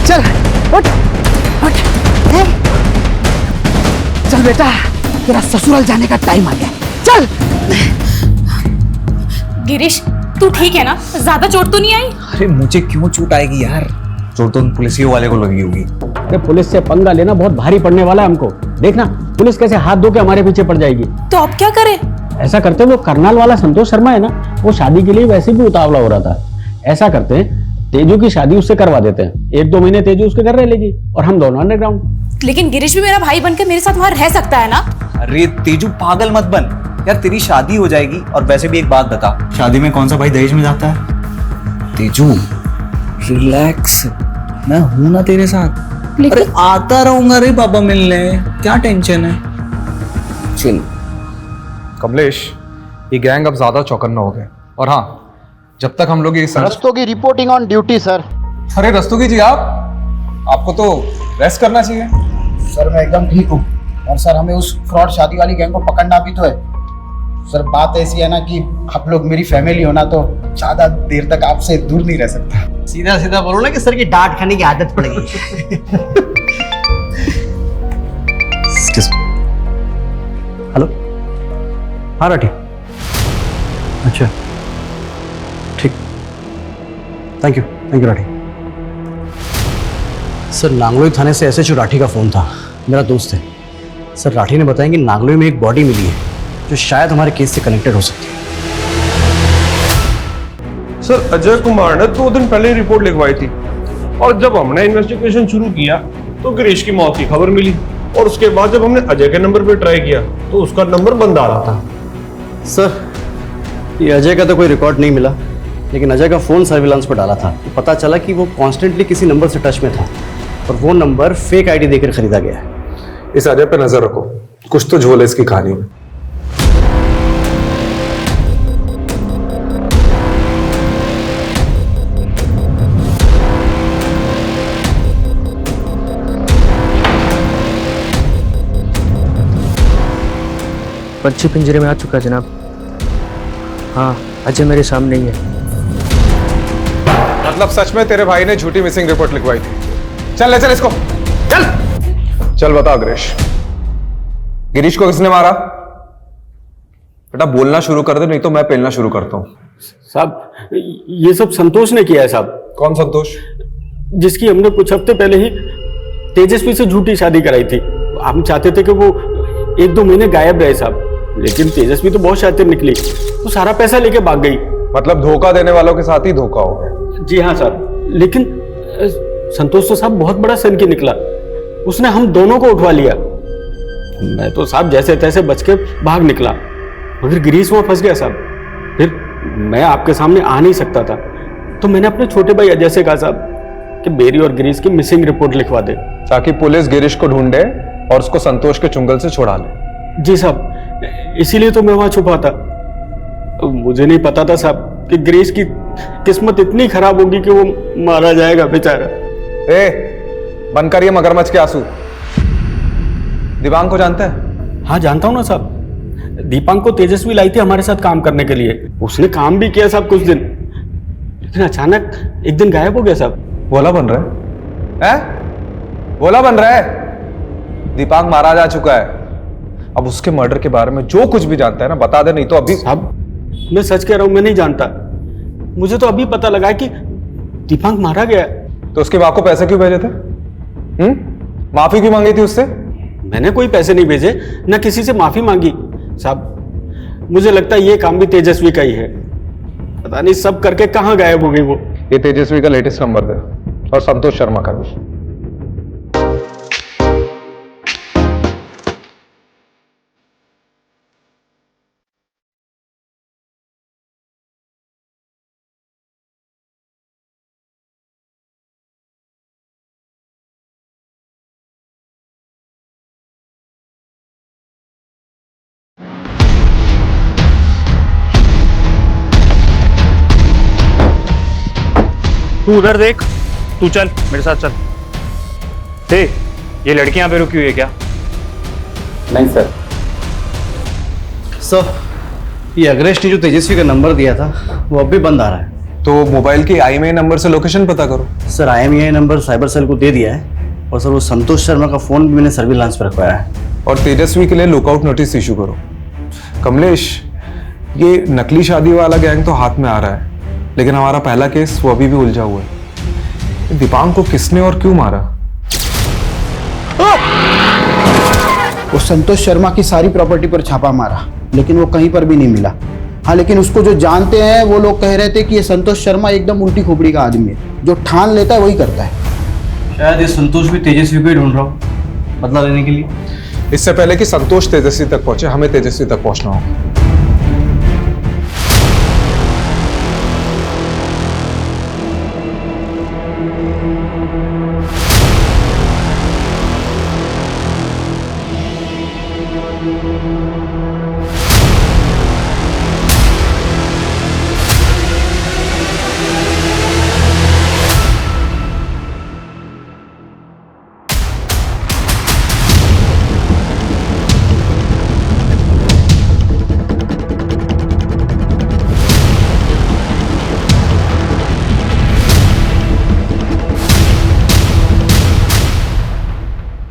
चल उठ उठ। चल बेटा, तेरा ससुराल जाने का टाइम आ गया। चल। गिरीश, तू ठीक है ना? ज्यादा चोट तो नहीं आई? अरे मुझे क्यों चोट आएगी यार? चोट तो पुलिसियों वाले को लगी होगी। अरे पुलिस से पंगा लेना बहुत भारी पड़ने वाला है हमको। देखना पुलिस कैसे हाथ धो के हमारे पीछे पड़ जाएगी। तो अब क्या करें? ऐसा करते, वो करनाल वाला संतोष शर्मा है ना, वो शादी के लिए वैसे भी उतावला हो रहा था। ऐसा करते हैं, तेजू की शादी उससे करवा देते हैं। 1-2 महीने तेजू उसके घर रह लेगी और हम दोनों अंडरग्राउंड। लेकिन गिरीश भी मेरा भाई बनकर मेरे साथ वहां रह सकता है ना? अरे तेजू पागल मत बन यार, तेरी शादी हो जाएगी। और वैसे भी एक बात बता, शादी में कौन सा भाई दहेज में जाता है? तेजू रिलैक्स, मैं हूं ना तेरे साथ। अरे आता रहूंगा रे पापा मिलने, क्या टेंशन है? चिल। कमलेश, ये गैंग अब ज्यादा चौकन्ना हो गए। और हाँ, जब तक हम लोग ये Rastogi reporting on duty sir. अरे रस्तोगी जी, आपको तो रेस्ट करना चाहिए। सर मैं एकदम ठीक हूँ। और सर हमें उस फ्रॉड शादी वाली गैंग को पकड़ना भी तो है। सर बात ऐसी है ना कि आप लोग मेरी फैमिली हो ना, तो ज्यादा देर तक आपसे दूर नहीं रह सकता। सीधा सीधा बोलो ना कि सर की डांट खाने की आदत पड़ गई। हेलो, हाँ राठी। अच्छा ठीक, thank you Rathi. Sir Nangloi थाने से एसएचओ राठी का फोन था, मेरा दोस्त है। सर राठी ने बताया कि नांगलोई में एक बॉडी मिली है जो शायद हमारे केस से कनेक्टेड हो सकती है। सर अजय कुमार ने 2 दिन पहले रिपोर्ट लिखवाई थी और जब हमने इन्वेस्टिगेशन शुरू किया तो गिरीश की मौत की खबर मिली। और उसके बाद जब हमने अजय के नंबर पे ट्राई किया तो उसका नंबर बंद आ रहा था। सर ये अजय का तो कोई रिकॉर्ड नहीं मिला, लेकिन अजय का फोन सर्विलांस पर डाला था तो पता चला कि वो कॉन्स्टेंटली किसी नंबर से टच में था और वो नंबर फेक आईडी देकर खरीदा गया है। इस अजय पे नजर रखो, कुछ तो झोल है इसकी कहानी में। पंछी पिंजरे में आ चुका जनाब। हाँ, अजय मेरे सामने ही है। मतलब सच में तेरे भाई ने झूठी मिसिंग रिपोर्ट लिखवाई थी? चल ले चल इसको, चल बता गिरीश, गिरीश को किसने मारा? बेटा बोलना शुरू कर दे, नहीं तो मैं पेलना शुरू करता हूँ। साहब ये सब संतोष ने किया है साहब। कौन संतोष? जिसकी हमने कुछ हफ्ते पहले ही तेजस्वी से झूठी शादी कराई थी। हम चाहते थे कि वो 1-2 महीने गायब रहे साहब, लेकिन तेजस्वी तो बहुत शातिर निकली, वो सारा पैसा लेके भाग गई। मतलब धोखा देने वालों के साथ ही धोखा हो गया। जी हाँ साहब, लेकिन संतोष तो साहब बहुत बड़ा सनकी निकला, उसने हम दोनों को उठवा लिया। मैं तो साहब जैसे तैसे बच के भाग निकला, मगर गिरीश वहां फंस गया साहब। फिर मैं आपके सामने आ नहीं सकता था, तो मैंने अपने छोटे भाई अजय से कहा साहब कि मेरी और गिरीश की मिसिंग रिपोर्ट लिखवा दे, ताकि पुलिस गिरीश को ढूंढे और उसको संतोष के चुंगल से छुड़ा ले। जी साहब, इसीलिए तो मैं वहां छुपा था। मुझे नहीं पता था साहब कि गिरीश की किस्मत इतनी खराब होगी कि वो मारा जाएगा बेचारा। बंद कर ये मगरमच्छ के आंसू। दीपांक को जानते हैं? हाँ जानता हूँ ना साहब, दीपांक को तेजस्वी लाई थी हमारे साथ काम करने के लिए। उसने काम भी किया साहब कुछ दिन, लेकिन अचानक एक दिन गायब हो गया साहब। भोला बन रहा है? भोला बन रहा है? दीपांक मारा जा चुका है। अब उसके मर्डर के बारे में जो कुछ भी जानता है ना बता दे, नहीं तो अभी। साहब मैं सच कह रहा हूं, मैं नहीं जानता। मुझे तो अभी पता लगा कि दीपांक मारा गया। तो उसकी मां को पैसे क्यों भेजे थे? माफी क्यों मांगी थी उससे? मैंने कोई पैसे नहीं भेजे, ना किसी से माफी मांगी साहब। मुझे लगता है ये काम भी तेजस्वी का ही है। पता नहीं सब करके कहां गायब हो गई वो। ये तेजस्वी का लेटेस्ट नंबर दे और संतोष शर्मा का भी। तू उधर देख, तू चल मेरे साथ चल। ये लड़की यहाँ पे रुकी हुई है क्या? नहीं सर। सर ये अग्रेश ने जो तेजस्वी का नंबर दिया था वो अब भी बंद आ रहा है। तो मोबाइल के IMEI नंबर से लोकेशन पता करो। Sir IMEI number cyber cell को दे दिया है, और सर वो संतोष शर्मा का फोन भी मैंने सर्विलांस पर रखवाया है। और तेजस्वी के लिए लुकआउट नोटिस इशू करो। कमलेश, ये नकली शादी वाला गैंग तो हाथ में आ रहा है, लेकिन हमारा पहला केस वो अभी भी उलझा हुआ है। दीपांक को किसने और क्यों मारा? वो संतोष शर्मा की सारी प्रॉपर्टी पर छापा मारा, लेकिन वो कहीं पर भी नहीं मिला। हाँ, लेकिन उसको जो जानते हैं वो लोग कह रहे थे कि ये संतोष शर्मा एकदम उल्टी खोपड़ी का आदमी है, जो ठान लेता है वही करता है। शायद ये संतोष भी तेजस्वी को ही ढूंढ रहा हूँ बदला लेने के लिए। इससे पहले कि संतोष तेजस्वी तक पहुंचे, हमें तेजस्वी तक पहुंचना होगा।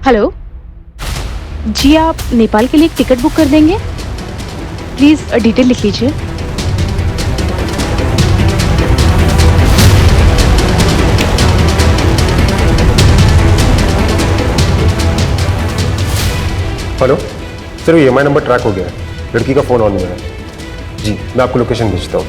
हेलो जी, आप नेपाल के लिए एक टिकट बुक कर देंगे? प्लीज़ डिटेल लिख लीजिए। हेलो सर, ये EMI नंबर ट्रैक हो गया है, लड़की का फ़ोन ऑन हुआ है। जी मैं आपको लोकेशन भेजता हूँ।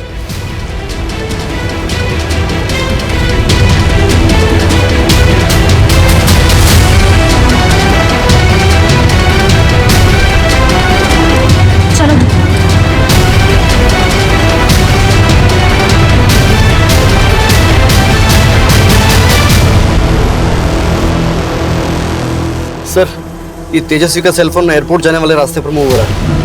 सर ये तेजस्वी का सेलफोन एयरपोर्ट जाने वाले रास्ते पर मूव हो रहा है।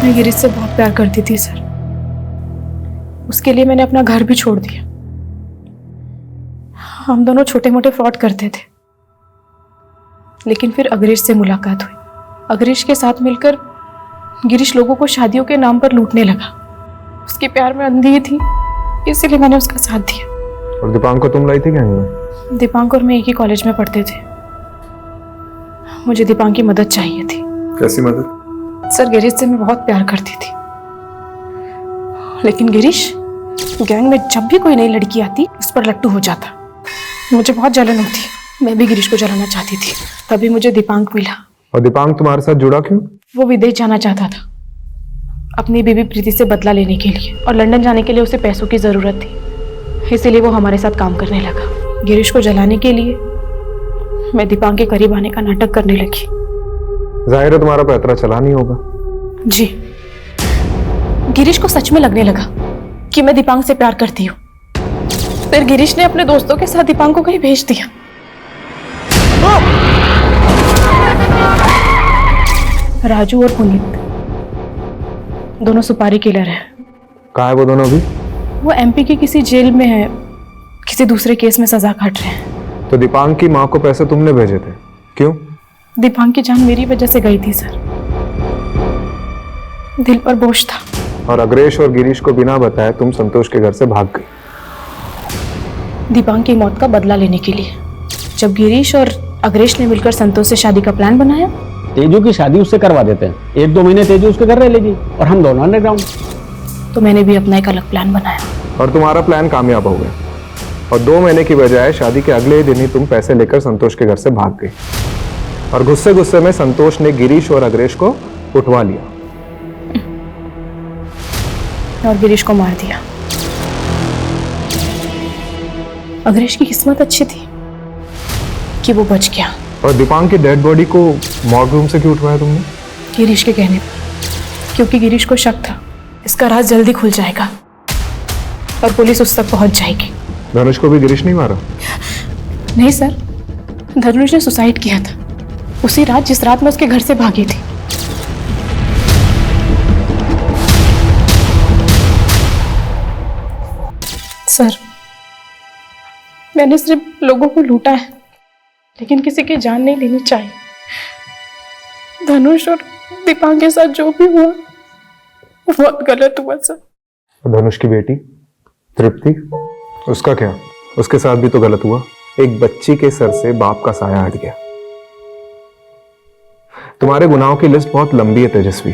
मैं गिरीश से बहुत प्यार करती थी सर। उसके लिए मैंने अपना घर भी छोड़ दिया। हम दोनों छोटे मोटे फ्रॉड करते थे, लेकिन फिर अग्रेश से मुलाकात हुई। अग्रेश के साथ मिलकर गिरीश लोगों को शादियों के नाम पर लूटने लगा। उसके प्यार में अंधी थी, इसीलिए मैंने उसका साथ दिया। और दीपांक को तुम लाई थी गैंग में? दीपांक और मैं एक ही कॉलेज में पढ़ते थे। मुझे दीपांक की मदद चाहिए थी। कैसी मदद? सर गिरीश से मैं बहुत प्यार करती थी, लेकिन गिरीश गैंग में जब भी कोई नई लड़की आती उस पर लट्टू हो जाता। मुझे बहुत जलन होती, मैं भी गिरीश को जलाना चाहती थी। तभी मुझे दीपांक मिला। और दीपांक तुम्हारे साथ जुड़ा क्यों? वो विदेश जाना चाहता था अपनी बीवी प्रीति से बदला लेने के लिए, और लंदन जाने के लिए उसे पैसों की जरूरत थी, इसीलिए वो हमारे साथ काम करने लगा। गिरीश को जलाने के लिए मैं दीपांक के करीब आने का नाटक करने लगी। जाहिर है तुम्हारा पैतरा चला नहीं होगा। जी, गिरीश को सच में लगने लगा कि मैं दीपांक से प्यार करती हूँ। फिर गिरीश ने अपने दोस्तों के साथ दीपांक को कहीं भेज दिया। राजू और पुनीत दोनों सुपारी किलर हैं। कहाँ है वो दोनों अभी? वो एमपी की किसी जेल में है, किसी दूसरे केस में सजा काट रहे हैं। तो दीपांक की माँ को पैसे तुमने भेजे थे, क्यों? दीपांक की जान मेरी वजह से गई थी सर, दिल पर बोझ था। और अग्रेश और गिरीश को बिना बताए तुम संतोष के घर से भाग गई दीपांक की मौत का बदला लेने के लिए। जब गिरीश और अग्रेश ने मिलकर संतोष से शादी का प्लान बनाया, तेजू की शादी उससे करवा देते हैं, 1-2 महीने तेजू उसके घर रह लेगी और हम दोनों अंडरग्राउंड। तो मैंने भी अपना एक अलग प्लान बनाया। और तुम्हारा प्लान कामयाब हो गया, और 2 महीने की बजाय शादी के अगले दिन ही तुम पैसे लेकर संतोष के घर से भाग गई, और गुस्से गुस्से में संतोष ने गिरीश और अग्रेश को उठवा लिया और गिरीश को मार दिया। अग्रेश की किस्मत अच्छी थी कि वो बच गया। और दीपांक की डेड बॉडी को मॉर्ग रूम से क्यों उठवाया तुमने? गिरीश के कहने पर, क्योंकि गिरीश को शक था इसका राज जल्दी खुल जाएगा और पुलिस उस तक पहुंच जाएगी। धनुष को भी गिरीश नहीं मारा? नहीं सर, धनुष ने सुसाइड किया था उसी रात जिस रात मैं उसके घर से भागी थी। सर, मैंने सिर्फ लोगों को लूटा है, लेकिन किसी की जान नहीं लेनी चाहिए। धनुष और दीपांक के साथ जो भी हुआ वो बहुत गलत हुआ सर। धनुष की बेटी तृप्ति, उसका क्या? उसके साथ भी तो गलत हुआ। एक बच्ची के सर से बाप का साया हट गया। तुम्हारे गुनाहों की लिस्ट बहुत लंबी है तेजस्वी,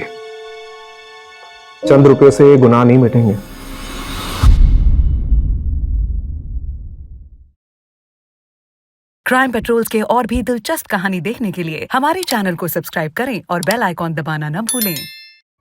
चंद रुपयों से ये गुनाह नहीं मिटेंगे। क्राइम पेट्रोल्स के और भी दिलचस्प कहानी देखने के लिए हमारे चैनल को सब्सक्राइब करें और बेल आइकॉन दबाना न भूलें।